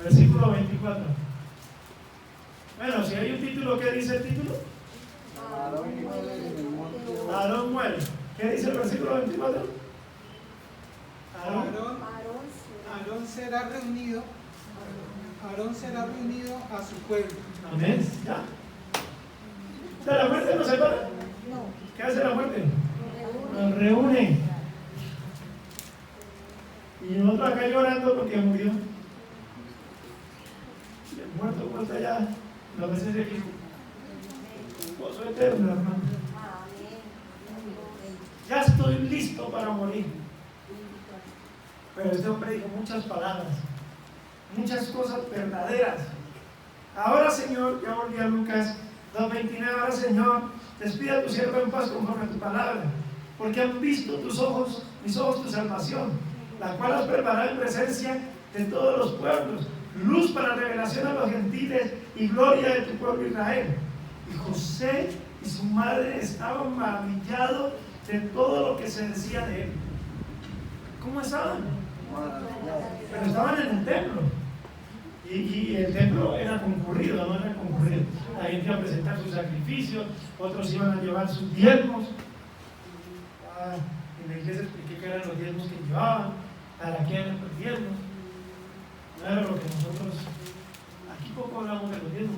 Versículo 24. Bueno, si hay un título, ¿qué dice el título? Aarón muere en el monte. Aarón muere. ¿Qué dice el versículo 24? Aarón. Aarón será reunido a su pueblo. Amén. ¿Ya? O sea, la muerte nos separa. No. ¿Qué hace la muerte? Reúne. Nos reúne. Y nosotros acá llorando porque murió. Y el muerto ya. La presencia de Cristo. Un gozo eterno, hermano. Amén. Ya estoy listo para morir. Pero este hombre dijo muchas palabras, muchas cosas verdaderas. Ahora, Señor, ya volví a Lucas 2:29. Ahora, Señor, despida a tu siervo en paz conforme a tu palabra, porque han visto tus ojos, mis ojos, tu salvación, la cual has preparado en presencia de todos los pueblos, luz para revelación a los gentiles y gloria de tu pueblo Israel. Y José y su madre estaban maravillados de todo lo que se decía de él. ¿Cómo estaban? Pero estaban en el templo. Y el templo era concurrido, no era concurrido. La gente iba a presentar sus sacrificios, otros iban a llevar sus diezmos. En la iglesia expliqué que eran los diezmos que llevaban, para qué eran los diezmos. No era lo que nosotros, aquí poco hablamos de los diezmos.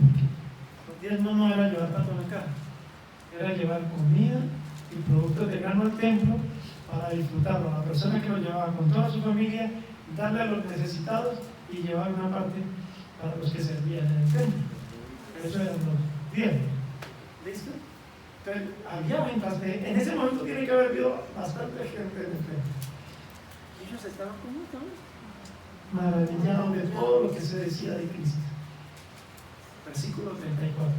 Los diezmos no era llevar tanto en la cara, era llevar comida y productos de grano al templo para disfrutarlo. La persona que lo llevaba con toda su familia, darle a los necesitados y llevar una parte para los que servían en el templo. Eso eran los diezmos. ¿Listo? Entonces, había ventas de. En ese momento tiene que haber habido bastante gente en el templo. Y ellos estaban como maravillados de todo lo que se decía de Cristo. Versículo 34.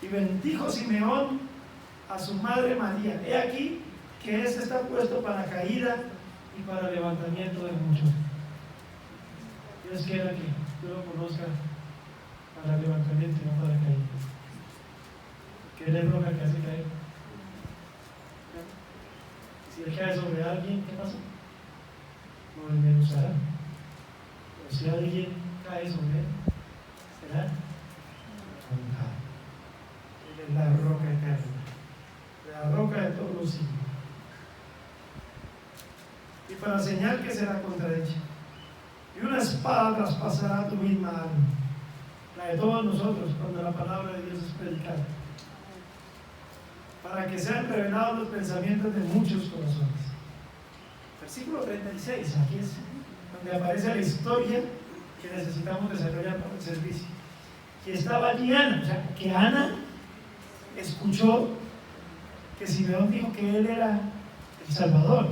Y bendijo Simeón a su madre María. He aquí que este está puesto para caída y para levantamiento de muchos. Dios quiera que tú lo conozcas para levantamiento y no para caída. Que Él es roca que hace caer. Si Él cae sobre alguien, ¿qué pasa? Lo desmenuzará. Pero si alguien cae sobre Él, será arrancado. Él es la roca eterna, la roca de todos los siglos. Y para señal que será contrahecha. Y una espada traspasará tu misma alma, la de todos nosotros, cuando la palabra de Dios es predicada, para que sean revelados los pensamientos de muchos corazones. Versículo 36, aquí es donde aparece la historia que necesitamos desarrollar para el servicio. Y estaba allí Ana, o sea, que Ana escuchó que Simeón dijo que él era el Salvador,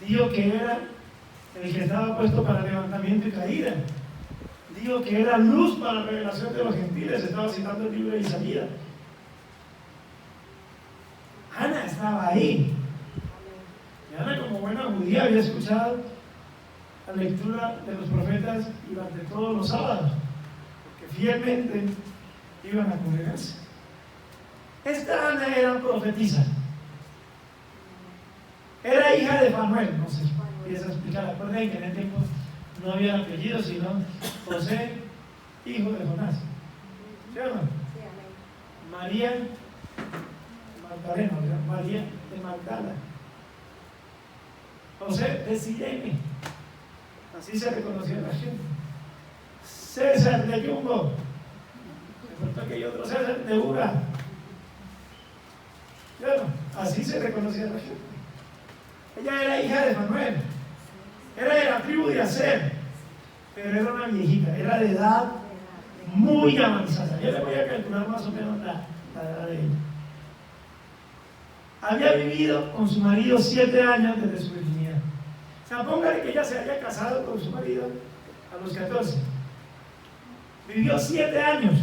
dijo que era el que estaba puesto para levantamiento y caída, dijo que era luz para la revelación de los gentiles, estaba citando el libro de Isaías. Ana estaba ahí. Y Ana, como buena judía, había escuchado la lectura de los profetas durante todos los sábados, porque fielmente iban a congregarse. Esta Ana era profetisa, era hija de Fanuel, no sé, empieza a explicar. Acuérdense que en el tiempo no había apellido, sino José, hijo de Jonás. ¿Sí o no? María Magdalena, María de Magdala, José de Sirene, así se reconocía la gente. César de Yumbo, se faltó aquel otro César de Ura. Claro, así se reconocía la gente. Ella era hija de Manuel, era de la tribu de Aser, pero era una viejita, era de edad muy avanzada. Yo le voy a calcular más o menos la edad de ella. Había vivido con su marido 7 años desde su virginidad. O sea, póngale que ella se haya casado con su marido a los 14. Vivió 7 años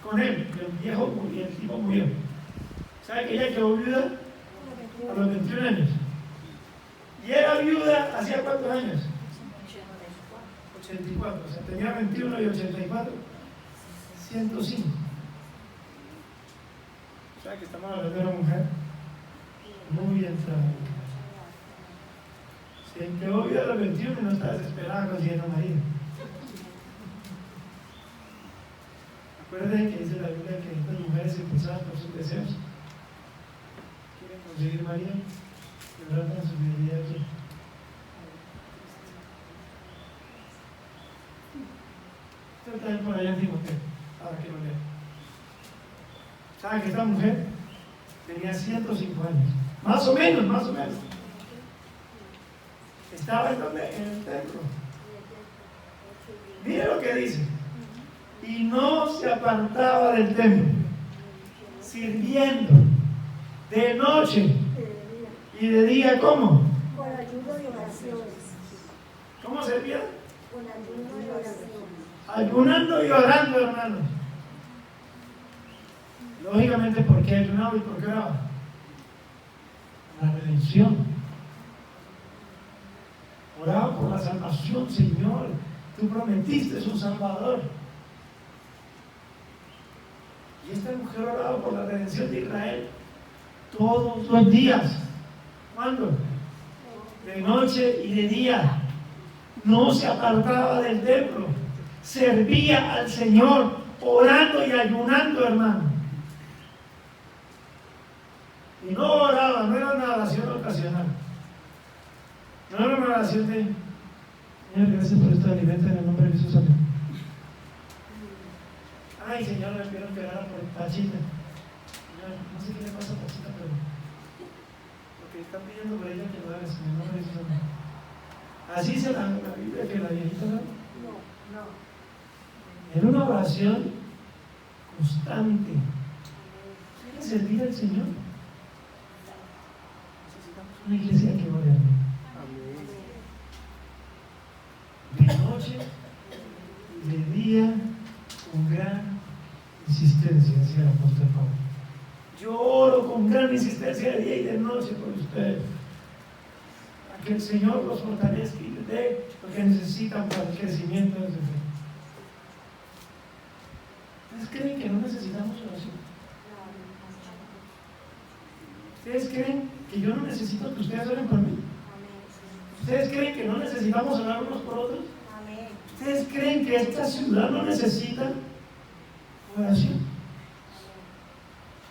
con él, el viejo y el tipo murió. ¿Sabe que ella quedó viuda a los 21 años? Y era viuda ¿hacía cuántos años? 84, o sea, tenía 21 y 84, 105. O sea, que estamos hablando de una mujer muy bien trabajada. Si quedó viuda a los 21 y no está desesperada consiguiendo marido. Acuérdense que dice la Biblia que estas mujeres impulsadas por sus deseos quieren conseguir marido y tratan su fidelidad aquí. Esto está por allá en Timoteo, para que lo lean. ¿Saben que esta mujer tenía 105 años? Más o menos. Estaba en donde, en el templo. Mire lo que dice. Y no se apartaba del templo, sirviendo de noche y de día. ¿Cómo? Con ayuno y oraciones. ¿Cómo servía? Con ayuno y oraciones. Ayunando y orando, hermanos. Lógicamente, ¿por qué ayunaba y por qué oraba? La redención. Oraba por la salvación. Señor, tú prometiste un Salvador. Y esta mujer oraba por la redención de Israel todos los días. ¿Cuándo? De noche y de día. No se apartaba del templo. Servía al Señor orando y ayunando, hermano. Y no oraba, no era una oración ocasional. No era una oración de Señor, gracias por este alimento en el nombre de Jesús. Amén. Ay, Señor, le quiero que orara por Pachita. Señor, no sé qué le pasa a Pachita, pero lo que están pidiendo por ella que lo hagas en el nombre de Jesús. Amén. Así dice la Biblia que la viejita no. Era una oración constante. ¿Quiere servir al Señor? Necesitamos una iglesia que ore. De noche y de día, con gran insistencia, decía el apóstol Pablo. Yo oro con gran insistencia de día y de noche por ustedes, a que el Señor los fortalezca y les dé lo que necesitan para el crecimiento de su fe. ¿Ustedes creen que no necesitamos oración? ¿Ustedes creen que yo no necesito que ustedes oren por mí? ¿Ustedes creen que no necesitamos orar unos por otros? ¿Ustedes creen que esta ciudad no necesita oración?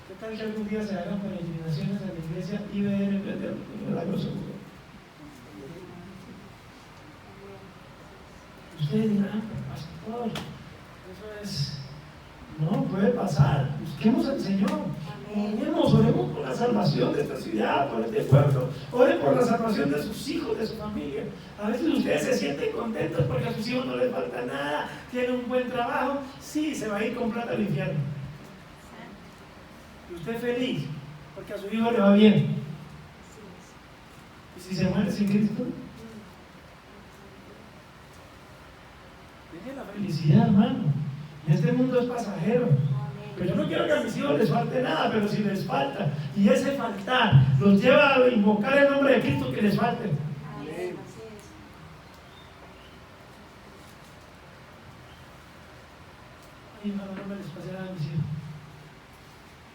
¿Qué tal que algún día se hagan peregrinaciones a la iglesia y ver en vez de milagros seguro? usted dirá, pastor, eso es, no puede pasar. Busquemos al Señor. Oremos por la salvación de esta ciudad, por este pueblo. Oren por la salvación de sus hijos, de su familia. A veces ustedes se sienten contentos porque a sus hijos no les falta nada, tienen un buen trabajo. Sí, se va a ir con plata al infierno. Y usted feliz porque a su hijo le va bien. ¿Y si se muere sin Cristo? Deje la felicidad, hermano. Este mundo es pasajero. Pero yo no quiero que a mis hijos les falte nada, pero si les falta, y ese faltar los lleva a invocar el nombre de Cristo, que les falte. Amén. Ay, hermano, no me les pase nada a mis hijos.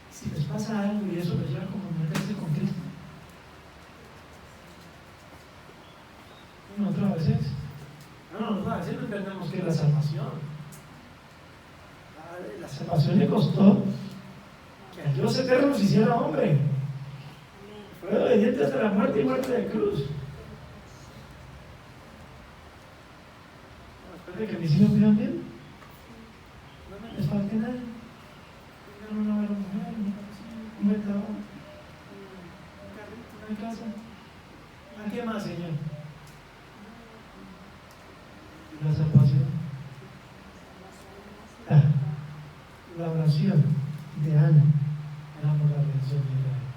Si les pasa algo y eso les lleva a comprometerse con Cristo. Nosotros a veces no entendemos que es la salvación. La salvación le costó que al Dios eterno se hiciera hombre. Fue obediente hasta la muerte y muerte de cruz. Después de que mis hijos vivan bien, no me les falte nada. Tengan una buena mujer, un buen trabajo, un carrito, una casa. ¿A qué más, Señor? La salvación. La oración de Ana era por la redención de Israel.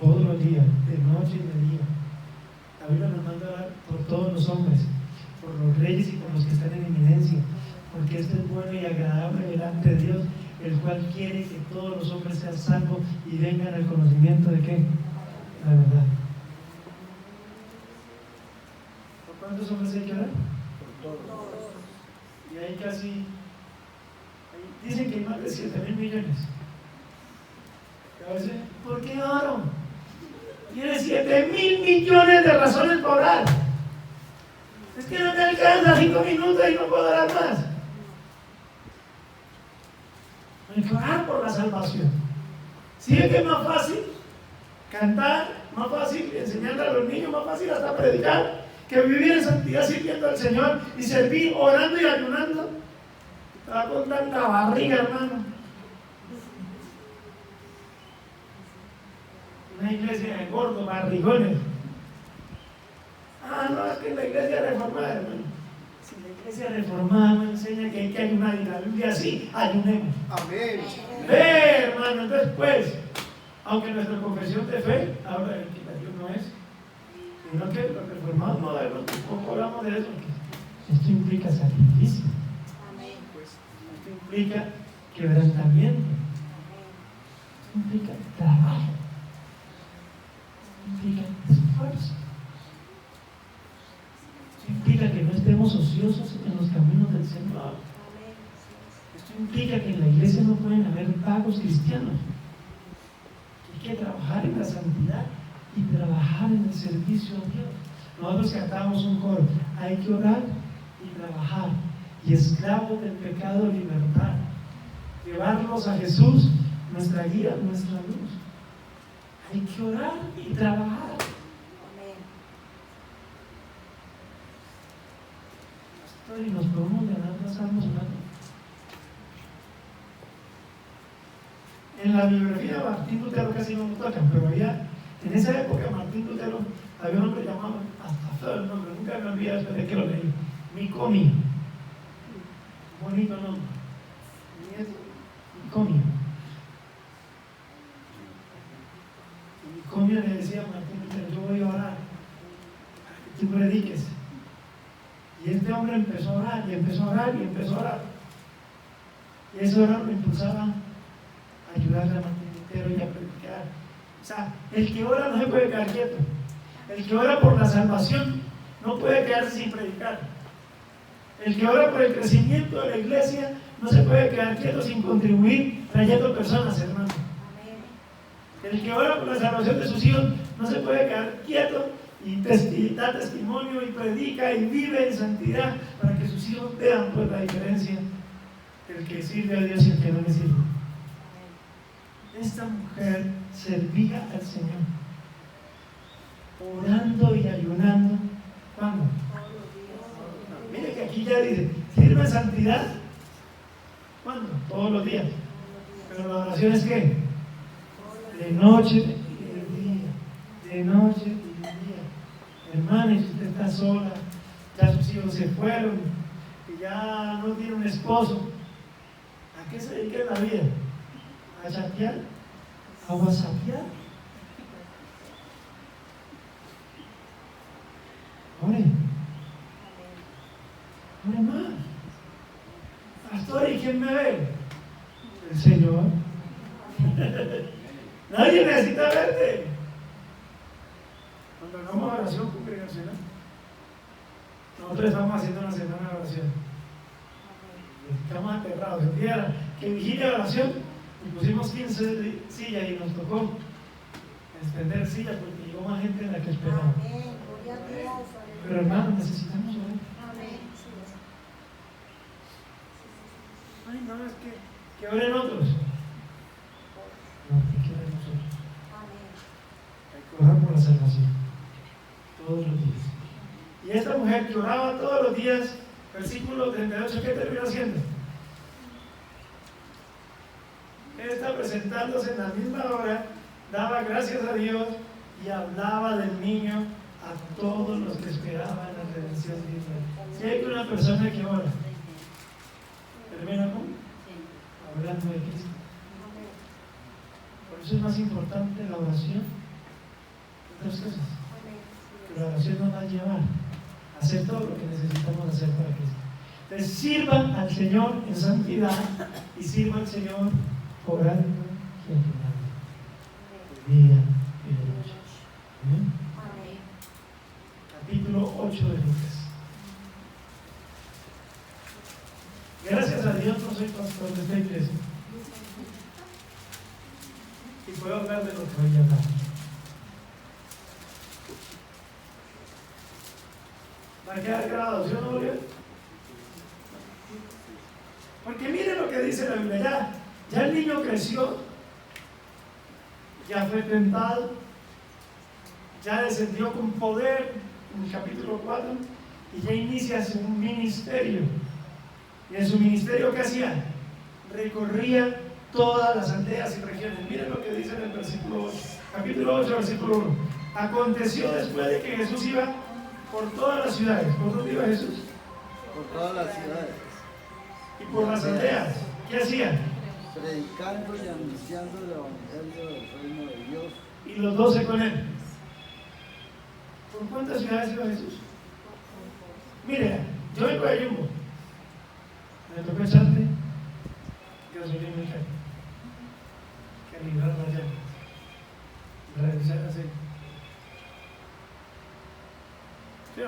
Todos los días, de noche y de día. La Biblia nos manda a orar por todos los hombres, por los reyes y por los que están en eminencia, porque esto es bueno y agradable delante de Dios, el cual quiere que todos los hombres sean salvos y vengan al conocimiento de ¿qué? La verdad. ¿Por cuántos hombres hay que orar? Por todos. Y hay casi, dicen que hay más de 7.000 millones. Y a veces, ¿por qué oro? Tiene 7.000 millones de razones para orar. Es que no me alcanza 5 minutos y no puedo orar más. Hay que orar por la salvación. ¿Sí es que es más fácil cantar, más fácil enseñarle a los niños, más fácil hasta predicar, que vivir en santidad sirviendo al Señor y servir orando y ayunando? Estaba con tanta barriga, hermano. Una iglesia de gordos, barrigones. No, es que la iglesia reformada, hermano. Si la iglesia reformada me enseña que hay que ayunar y la Biblia sí, ayunemos. Amén. Hermano, entonces pues, aunque nuestra confesión de fe habla de que el ayuno es, sino que los reformados modernos poco hablamos de eso. Esto implica sacrificio. Esto implica quebrantamiento. Esto implica trabajo. Esto implica esfuerzo. Esto implica que no estemos ociosos en los caminos del Señor. Esto implica que en la iglesia no pueden haber vagos cristianos. Hay que trabajar en la santidad y trabajar en el servicio a Dios. Nosotros cantábamos un coro: hay que orar y trabajar, y esclavos del pecado libertad, llevarlos a Jesús, nuestra guía, nuestra luz. Hay que orar y trabajar. Pastor, y nos podemos ganar las almas humanas. En la biografía de Martín Lutero casi no lo tocan, pero en esa época Martín Lutero había un hombre llamado, hasta feo el nombre, nunca me olvidé después de que lo leí, Micomio. Bonito nombre. Micomio. Y Micomio le decía a Martín Lutero: yo voy a orar para que tú prediques. Y este hombre empezó a orar y empezó a orar y empezó a orar. Y ese orar lo impulsaba a ayudarle a Martín Lutero y a predicar. O sea, el que ora no se puede quedar quieto. El que ora por la salvación no puede quedarse sin predicar. El que ora por el crecimiento de la iglesia no se puede quedar quieto sin contribuir trayendo personas, hermano. El que ora por la salvación de sus hijos no se puede quedar quieto y da testimonio y predica y vive en santidad para que sus hijos vean pues la diferencia del que sirve a Dios y el que no le sirve. Esta mujer servía al Señor, orando y ayunando. ¿Cuándo? santidad? ¿Cuándo? Todos los días. Pero la oración es ¿qué? De noche y de día. De noche y de día. Hermano, y si usted está sola, ya sus hijos se fueron, y ya no tiene un esposo, ¿a qué se dedica en la vida? ¿A chatear? ¿A whatsappear? Ore. Ore más. Pastor, ¿y quién me ve? El Señor. Nadie necesita verte. Cuando hagamos oración congregacional, nosotros estamos haciendo una semana de oración. Estamos aterrados. El día que vigilia la oración, y pusimos 15 sillas y nos tocó extender sillas porque llegó más gente de la que esperábamos. Pero hermano, necesitamos orar. Ay, no, es que oren otros. No, que oren nosotros. Hay que orar por la salvación. Todos los días. Y esta mujer que oraba todos los días, versículo 38, ¿qué terminó haciendo? Él está presentándose en la misma hora, daba gracias a Dios y hablaba del niño a todos los que esperaban la redención de Israel. Si hay una persona que ora, termina con hablando de Cristo. Por eso es más importante la oración que otras cosas. Que la oración nos va a llevar a hacer todo lo que necesitamos hacer para Cristo. Entonces sirvan al Señor en santidad y sirvan al Señor orando y ayunando de día y de noche. ¿Amén? Capítulo 8 de Lucas. Gracias a Dios no soy pastor de esta iglesia y puedo hablar de lo que voy a hablar. Va a quedar grabado, ¿sí o no, Gabriel? Porque miren lo que dice la Biblia. Ya el niño creció, ya fue tentado, ya descendió con poder en el capítulo 4 y ya inicia su ministerio. Y en su ministerio, ¿qué hacía? Recorría todas las aldeas y regiones. Miren lo que dice en el versículo 8, capítulo 8, versículo 1. Aconteció después de que Jesús iba por todas las ciudades. ¿Por dónde iba Jesús? Por todas las ciudades. Y por las aldeas. ¿Qué hacía? Predicando y anunciando el evangelio del reino de Dios. Y los 12 con él. ¿Por cuántas ciudades iba Jesús? Mire, yo vengo de Jumbo. Me tocó echarle gasolina en el carro. Que librar la llave. Revisar así. ¿Sí?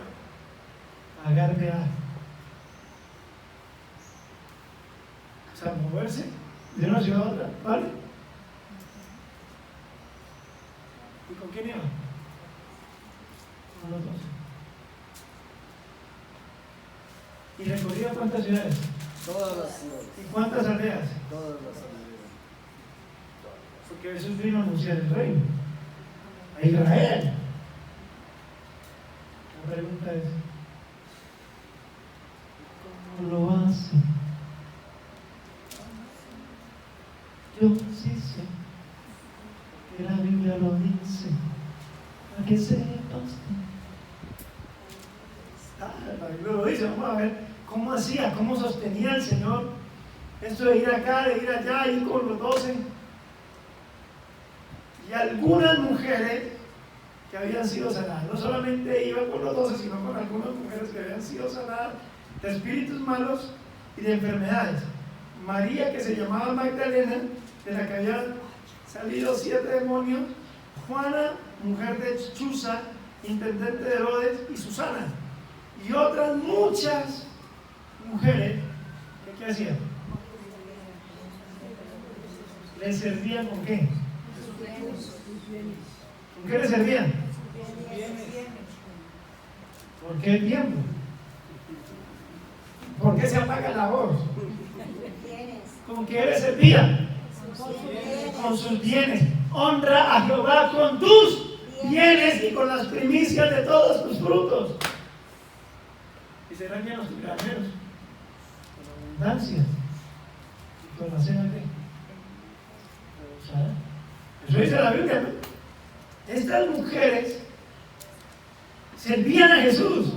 Agarre a. O sea, moverse de una ciudad a otra, ¿vale? ¿Y con quién iba? Con los 12. ¿Y recorría cuántas ciudades? Todas las ciudades. ¿Y cuántas aldeas? Todas las ciudades. Porque Jesús vino a anunciar el reino a Israel. La pregunta es, ¿cómo lo hace? Yo sí sé, que la Biblia lo dice, para que sepa usted. La Biblia lo dice, vamos a ver cómo hacía, cómo sostenía el Señor esto de ir acá, de ir allá, ir con los 12. Y algunas mujeres que habían sido sanadas, no solamente iba con los 12, sino con algunas mujeres que habían sido sanadas de espíritus malos y de enfermedades. María, que se llamaba Magdalena, de la que habían salido 7 demonios, Juana, mujer de Chuza, intendente de Herodes, y Susana, y otras muchas mujeres, ¿qué hacían? ¿Les servían con qué? ¿Con qué les servían? ¿Por qué tiempo? ¿Por qué se apaga la voz? ¿Con qué les servían? Con sus bienes. Honra a Jehová con tus bienes y con las primicias de todos tus frutos. Y serán llenos tus graneros. abundancia. ¿Y con la cena qué? ¿Sabes? Eso dice la Biblia, ¿no? Estas mujeres servían a Jesús.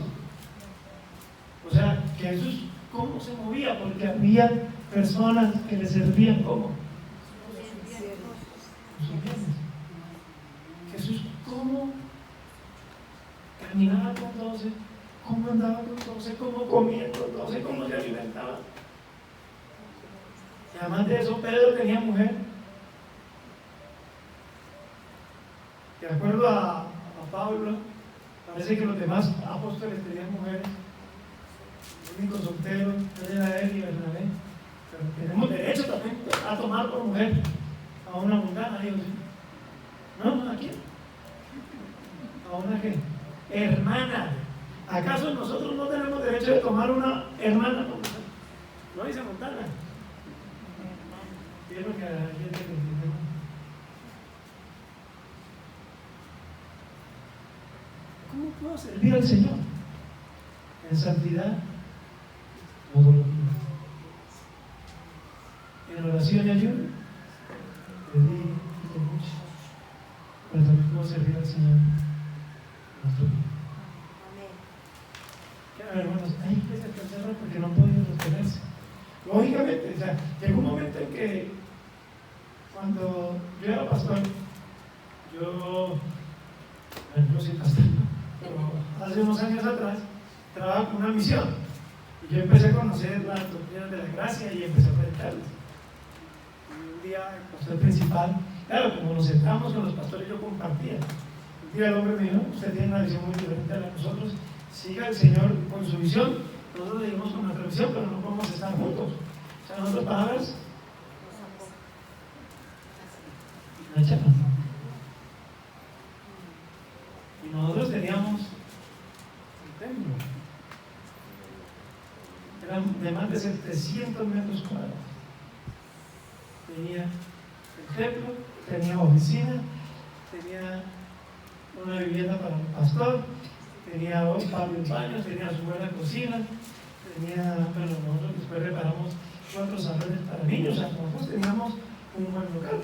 O sea, que Jesús, ¿cómo se movía? Porque había personas que le servían, ¿cómo? Sus bienes. Jesús, ¿cómo caminaba con 12? ¿Cómo andaba con 12? ¿Cómo comía con 12? ¿Cómo se alimentaba? Y además de eso, Pedro tenía mujer. De acuerdo a Pablo, parece que los demás apóstoles tenían mujeres. El único soltero era él y Bernabé. Pero tenemos derecho también a tomar por mujer a una mundana, digo, ¿sí? ¿No? ¿A quién? ¿A una qué? Hermana. ¿Acaso nosotros no tenemos derecho de tomar una hermana por mujer? No dice Montana. Quiero que la gente que entienda. ¿Cómo puedo servir al Señor? En santidad, todos los días. En oración y ayuno, pedí mucho, pero también puedo servir al Señor. Nuestro Dios. Hermanos, hay que descansar porque no han podido sostenerse. Lógicamente, o sea, llegó un momento en que cuando yo era pastor, no soy pastor, pero hace unos años atrás trabajaba con una misión y yo empecé a conocer las doctrinas de la gracia y empecé a predicarles. Y un día el pastor principal, claro, como nos sentamos con los pastores, yo compartía. Un día el hombre me dijo: usted tiene una visión muy diferente a la de nosotros, siga el Señor con su visión, nosotros seguimos con nuestra visión, pero no podemos estar juntos. O sea, en otras palabras, no echaron. Y nosotros teníamos un templo, eran de más de 700 metros cuadrados. Tenía el templo, tenía oficina, tenía una vivienda para el pastor, tenía varios baños, tenía su buena cocina, bueno, nosotros después reparamos 4 salones para niños, o sea, nosotros teníamos un buen local.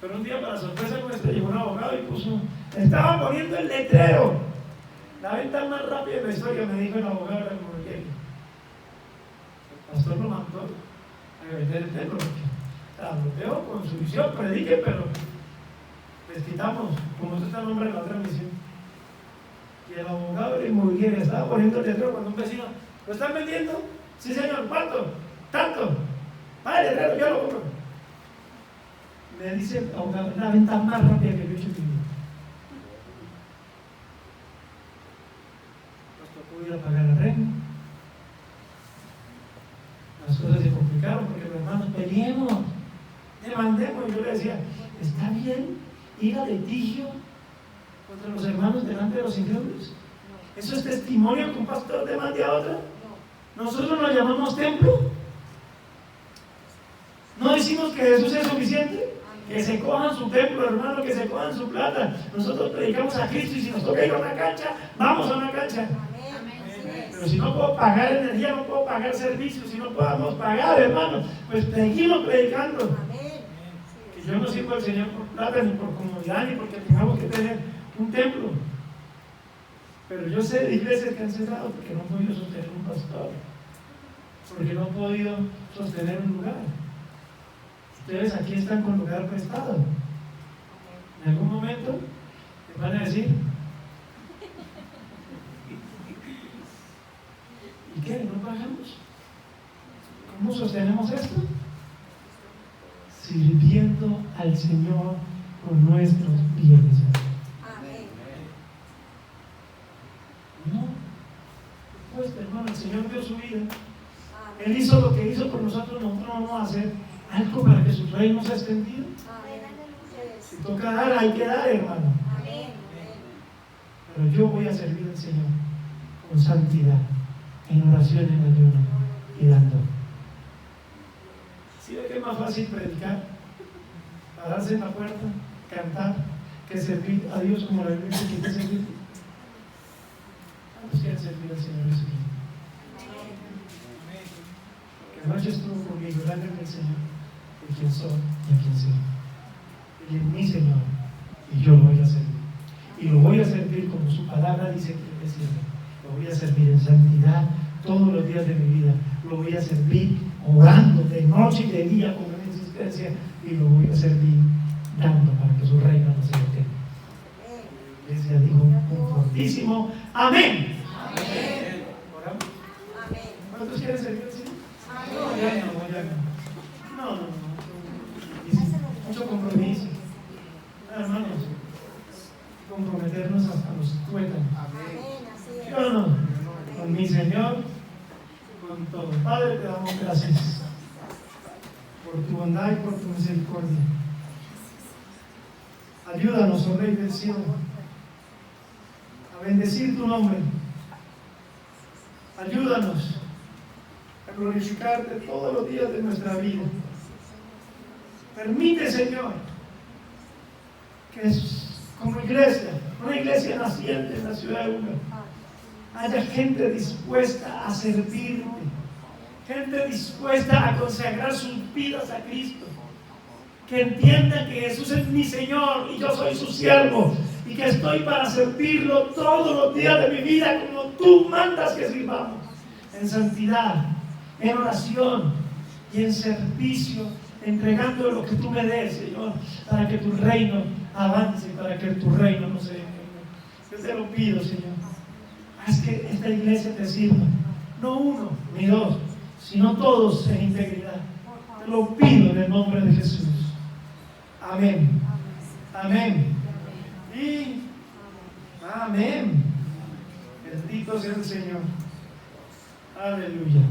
Pero un día, para sorpresa nuestra, llegó un abogado y estaba poniendo el letrero: la venta más rápida de la historia, me dijo el abogado de la comunidad. El pastor lo mandó a vender el templo, bloqueó con su visión, predique, pero les quitamos, como esto está el nombre de la otra misión. Y el abogado de la inmobiliaria estaba poniendo el letrero cuando un vecino: ¿lo están vendiendo? Sí, señor. ¿Cuánto? Tanto. Vale, el letrero, yo lo compro. Me dice el abogado: la venta más rápida que yo he hecho en mi vida. Nos tocó ir a pagar el remo. Las cosas se complicaron porque los hermanos: peleemos, demandemos. Y yo le decía: ¿está bien ir a litigio contra los hermanos delante de los incrédulos? ¿Eso es testimonio que un pastor demande a otro? ¿Nosotros nos llamamos templo? ¿No decimos que Jesús es suficiente? Que se cojan su templo, hermano, que se cojan su plata. Nosotros predicamos a Cristo y si nos toca ir a una cancha, vamos a una cancha. Pero si no puedo pagar energía, no puedo pagar servicios, si no podemos pagar, hermano, pues seguimos predicando. Que yo no sirvo al Señor por plata, ni por comodidad, ni porque tengamos que tener un templo. Pero yo sé de iglesias que han cerrado porque no han podido sostener un pastor, porque no han podido sostener un lugar. Ustedes aquí están con lugar prestado. En algún momento les van a decir: ¿y qué? ¿No pagamos? ¿Cómo sostenemos esto? Sirviendo al Señor con nuestros bienes. No, pues hermano, el Señor dio su vida. Él hizo lo que hizo por nosotros, nosotros vamos a hacer algo para que su reino sea extendido. Si toca dar, hay que dar, hermano. Pero yo voy a servir al Señor con santidad, en oración, en ayuno y dando. ¿Sí ve que es más fácil predicar, pararse en la puerta, cantar, que servir a Dios como la Biblia dice que hay que servir? ¿Cuántos quieren servir al Señor Jesucristo? que anoche estuvo conmigo, delante del Señor, de quién soy y a quién sirvo. Él es mi Señor y yo lo voy a servir. Y lo voy a servir como su palabra dice que me sirve. Lo voy a servir en santidad todos los días de mi vida. Lo voy a servir orando de noche y de día con mi insistencia y lo voy a servir dando para que su reino no se detenga. La iglesia dijo un fortísimo amén. Amén. ¿Oramos? Amén. ¿Cuántos quieren servir al Señor? No, ya no, ya no. No. Mucho compromiso. Hermanos, comprometernos hasta los tuétanos. Amén. Así es. Yo no, con mi Señor, con todo. Padre, te damos gracias por tu bondad y por tu misericordia. Ayúdanos, oh Rey del cielo, a bendecir tu nombre. Ayúdanos a glorificarte todos los días de nuestra vida. Permite, Señor, que como iglesia, una iglesia naciente en la ciudad de Uber, haya gente dispuesta a servirte, gente dispuesta a consagrar sus vidas a Cristo, que entiendan que Jesús es mi Señor y yo soy su siervo y que estoy para servirlo todos los días de mi vida como tú mandas que sirvamos, en santidad, en oración y en servicio, entregando lo que tú me des, Señor, para que tu reino avance, para que tu reino no se detenga. Yo te lo pido, Señor. Haz que esta iglesia te sirva, no uno ni dos, sino todos en integridad. Te lo pido en el nombre de Jesús. Amén. Amén. Y amén. Bendito sea el Señor. Aleluya.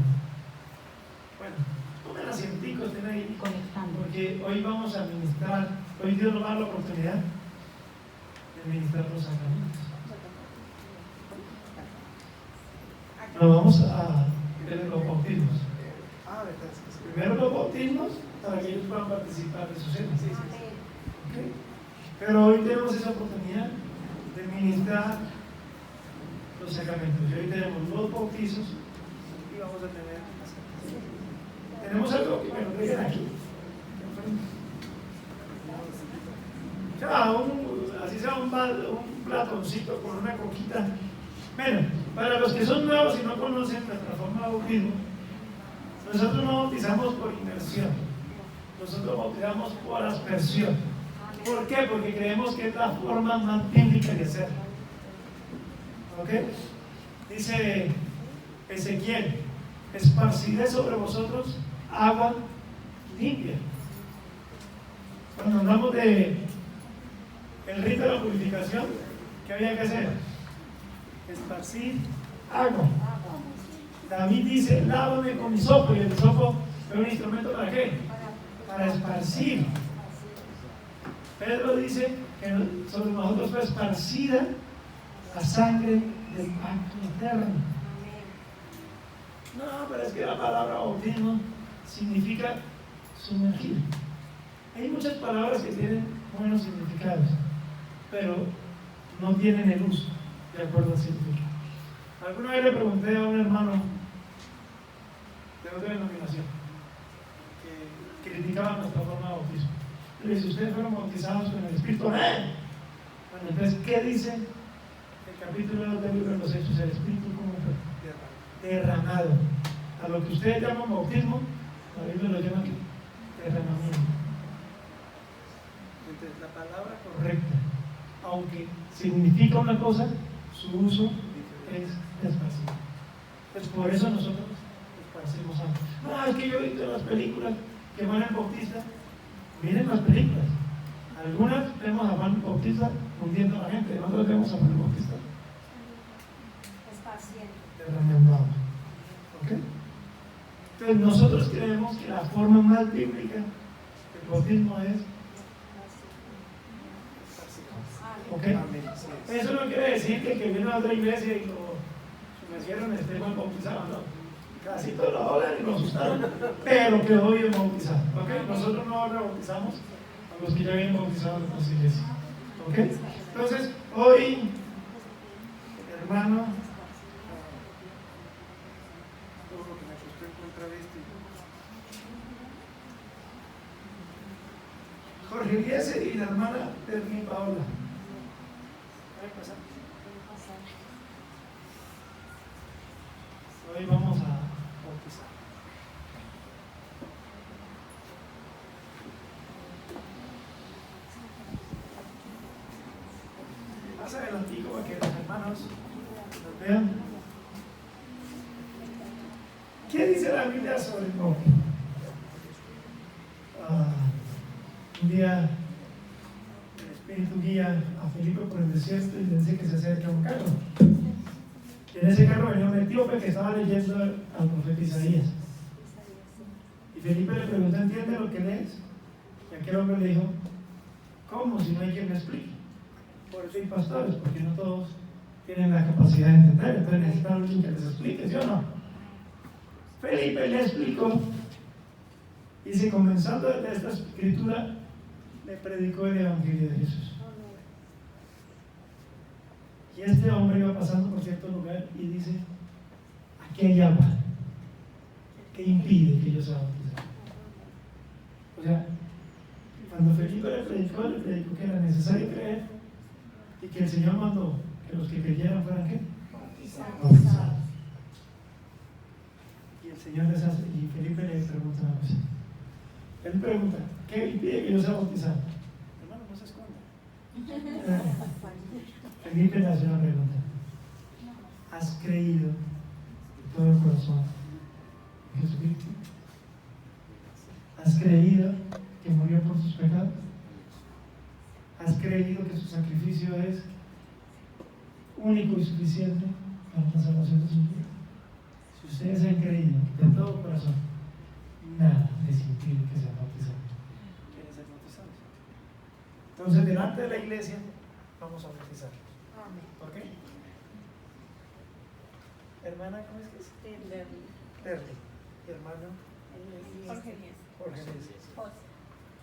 Bueno, tomen asienticos, estén ahí conectando, porque hoy vamos a ministrar, hoy Dios nos da la oportunidad de ministrar los sacramentos. Nos vamos a ver los bautismos. Primero los bautismos para que ellos puedan participar de su cena. ¿Okay? Pero hoy tenemos esa oportunidad de ministrar los sacramentos. Y hoy tenemos los bautizos y vamos a tener. Tenemos algo que me lo traigan aquí. Así sea un platoncito con una coquita. Bueno, para los que son nuevos y no conocen nuestra forma de bautismo, nosotros no bautizamos por inmersión, nosotros bautizamos por aspersión. ¿Por qué? Porque creemos que es la forma más bíblica de hacerlo. ¿Ok? Dice Ezequiel: esparciré sobre vosotros agua limpia. Cuando hablamos de el rito de la purificación, ¿qué había que hacer? Esparcir agua. David dice: lávame con hisopo, y el hisopo es un instrumento ¿para qué? Para esparcir. Pedro dice que sobre nosotros fue esparcida la sangre del pacto eterno. No, pero es que la palabra bautismo significa sumergir. Hay muchas palabras que tienen buenos significados, pero no tienen el uso de acuerdo al significado. Alguna vez le pregunté a un hermano de otra denominación que criticaba nuestra forma de bautismo. Le dije: ustedes fueron bautizados con el Espíritu. Bueno, entonces, ¿qué dice el capítulo 2 del libro de los Hechos? El Espíritu como fue derramado. A lo que ustedes llaman bautismo, la Biblia lo llama derramamiento. Entonces, la palabra correcta, aunque significa una cosa, su uso es esparcir. Pues por eso nosotros esparcimos agua. No, es que yo he visto en las películas que Juan el Bautista, miren las películas, algunas vemos a Juan el Bautista hundiendo a la gente, nosotros vemos a Juan el Bautista derramando agua. ¿Ok? Entonces nosotros creemos que la forma más bíblica del bautismo es ¿ok? Eso no quiere decir que el que vino a otra iglesia y lo sumergieron esté mal bautizado, no. Casi todos lo ahogan y lo asustaron, pero quedó bien bautizado. ¿Ok? Nosotros no rebautizamos a los que ya vienen bautizados en nuestra iglesia. ¿Ok? Entonces, hoy, hermano, todo lo que me costó encontrar Ángel Eliezer y la hermana Berni Paola. Hoy vamos a bautizar. Más adelantico para que los hermanos los vean. ¿Qué dice la Biblia sobre el bautismo? Un día el Espíritu guía a Felipe por el desierto y le dice que se acerque a un carro. Y en ese carro venía un etíope que estaba leyendo al profeta Isaías. Y Felipe le preguntó: ¿entiende lo que lees? Y aquel hombre le dijo: ¿cómo? Si no hay quien me explique. Por eso hay pastores, porque no todos tienen la capacidad de entender, entonces necesitan a alguien que les explique, ¿sí o no? Felipe le explicó. Y si comenzando desde esta escritura, le predicó el Evangelio de Jesús. Y este hombre iba pasando por cierto lugar y dice: aquí hay agua. ¿Qué impide que yo sea bautizado? O sea, cuando Felipe le predicó que era necesario creer y que el Señor mandó que los que creyeran fueran ¿qué? Bautizados. Y el Señor les hace, y Felipe le pregunta una cosa. Él pregunta: ¿qué impide que yo sea bautizado? Hermano, no se esconda. Felipe le hace una pregunta: ¿has creído de todo el corazón en Jesucristo? ¿Has creído que murió por tus pecados? ¿Has creído que su sacrificio es único y suficiente para la salvación de sus vidas? Si ustedes han creído de todo corazón, nada les impide que sean bautizados. ¿Quieren ser bautizados? Entonces, delante de la iglesia, vamos a bautizar. ¿Por qué? Hermana, ¿cómo es que es? Terli. ¿Y hermano? Jorge. Jorge Eliezer.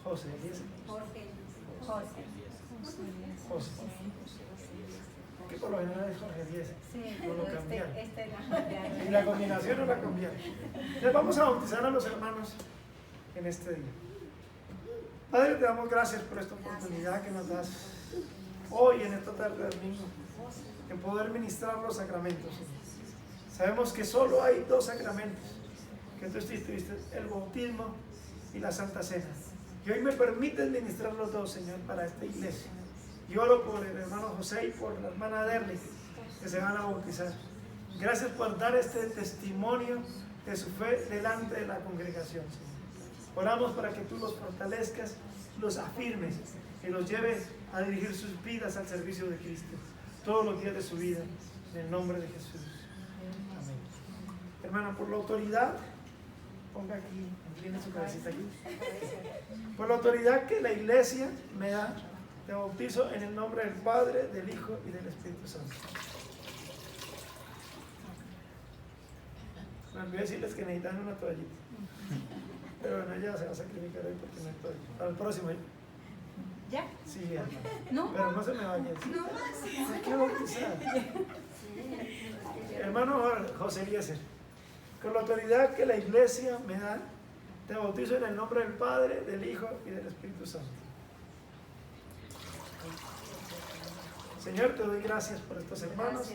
José Eliezer. José. Que por lo general es Jorge Eliezer. No lo cambiaron. Y la combinación no la cambiaron. Entonces vamos a bautizar a los hermanos en este día. Padre, te damos gracias por esta oportunidad que nos das hoy, en esta tarde del domingo, en poder ministrar los sacramentos. Sabemos que solo hay dos sacramentos que tú instituiste: el bautismo y la Santa Cena. Y hoy me permites ministrar los dos, Señor, para esta iglesia. Yo oro por el hermano José y por la hermana Derli, que se van a bautizar. Gracias por dar este testimonio de su fe delante de la congregación, Señor. Oramos para que tú los fortalezcas, los afirmes y los lleves a dirigir sus vidas al servicio de Cristo todos los días de su vida, en el nombre de Jesús. Amén. Hermana, por la autoridad, ponga aquí, incline su cabecita aquí. Por la autoridad que la iglesia me da, te bautizo en el nombre del Padre, del Hijo y del Espíritu Santo. Me olvidé decirles que necesitan una toallita. Pero bueno, ella se va a sacrificar hoy porque no hay toallita. Para el próximo. ¿Ya? Sí, hermano. No. Pero no se me vaya. No. Hay que bautizar. Hermano José Eliezer, con la autoridad que la iglesia me da, te bautizo en el nombre del Padre, del Hijo y del Espíritu Santo. Señor, te doy gracias por estos hermanos.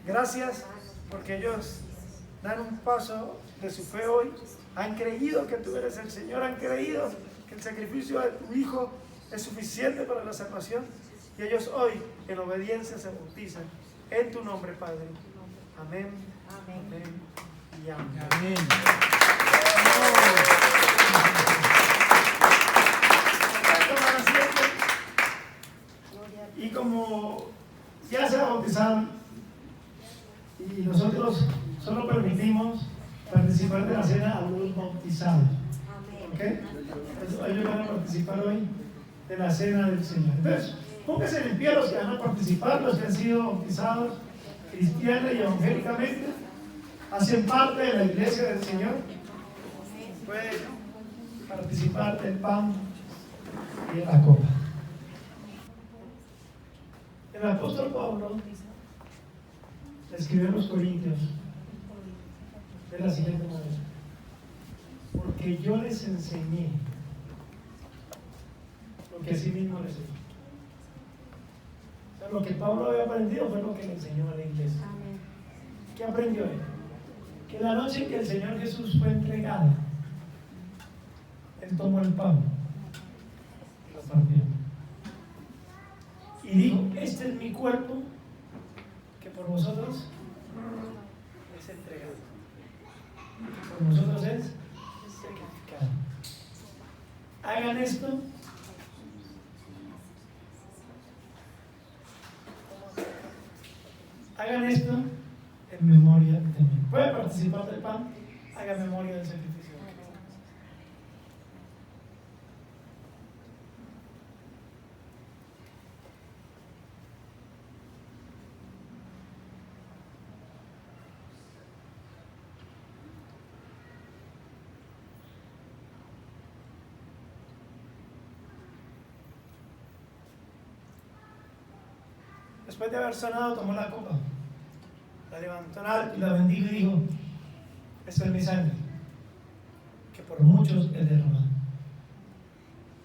Gracias porque ellos dan un paso de su fe hoy. Han creído que tú eres el Señor, han creído que el sacrificio de tu Hijo es suficiente para la salvación. Y ellos hoy, en obediencia, se bautizan en tu nombre, Padre. Amén. Amén. Y amén. Amén. Y como ya se bautizaron y nosotros solo permitimos participar de la cena a los bautizados, ¿ok? Ellos van a participar hoy de la cena del Señor. Entonces, pónganse en pie los que van a participar, los que han sido bautizados cristiana y evangélicamente, hacen parte de la iglesia del Señor. Pueden participar del pan y de la copa. El apóstol Pablo escribió a los Corintios de la siguiente manera: porque yo les enseñé lo porque así mismo le enseñó. O sea, lo que Pablo había aprendido fue lo que le enseñó a la iglesia. Amén. ¿Qué aprendió él? Que la noche en que el Señor Jesús fue entregado, Él tomó el pan y lo partió. Y dijo, este es mi cuerpo que por vosotros es entregado. Por vosotros es sacrificado. Hagan esto. Hagan esto en memoria de mí. ¿Puede participar del pan? Haga memoria del sacrificio. Después de haber sonado, tomó la copa, la levantó en alto y la bendijo y dijo, esta es mi sangre, que por muchos es derramada.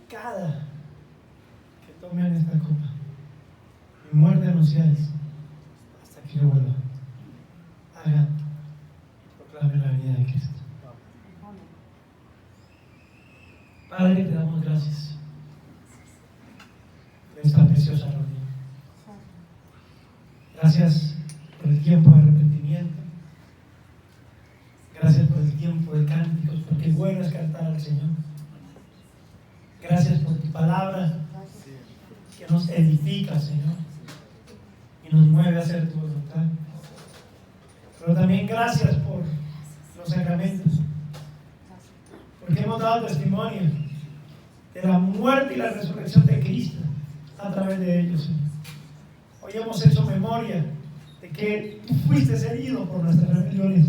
Cada que tomen esta copa, mi muerte anunciáis hasta que yo vuelva. Hagan y proclamen la venida de Cristo. Padre, te damos gracias por esta preciosa reunión. Gracias por el tiempo de arrepentimiento. Gracias por el tiempo de cánticos, porque bueno es cantar al Señor. Gracias por tu palabra que nos edifica, Señor, y nos mueve a hacer tu voluntad. Pero también gracias por los sacramentos, porque hemos dado testimonio de la muerte y la resurrección de Cristo a través de ellos, Señor. Hoy hemos hecho memoria de que tú fuiste herido por nuestras rebeliones,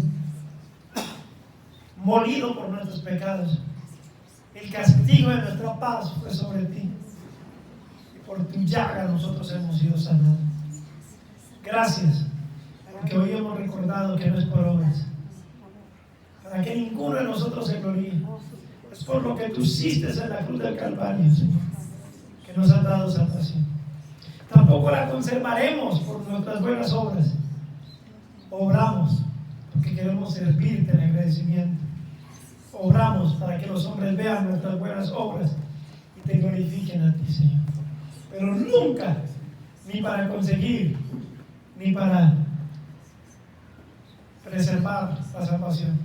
molido por nuestros pecados. El castigo de nuestra paz fue sobre ti, y por tu llaga nosotros hemos sido sanados. Gracias, porque hoy hemos recordado que no es por obras, para que ninguno de nosotros se gloríe. Es por lo que tú hiciste en la cruz del Calvario, Señor, que nos has dado salvación. Tampoco la conservaremos por nuestras buenas obras. Obramos porque queremos servirte en agradecimiento. Obramos para que los hombres vean nuestras buenas obras y te glorifiquen a ti, Señor. Pero nunca, ni para conseguir, ni para preservar la salvación.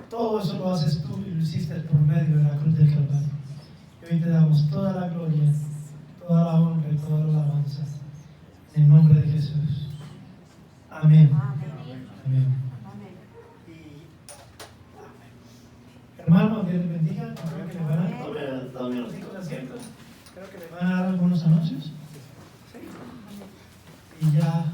Todo eso lo haces tú y lo hiciste por medio de la cruz del Calvario. Y hoy te damos toda la gloria, toda la honra y toda la alabanza en el nombre de Jesús. Amén. Amén. Y amén. Hermanos, Dios les bendiga. Creo que les van a dar todos los hijos asientos. Creo que les van a dar algunos anuncios. ¿Sí? Y ya.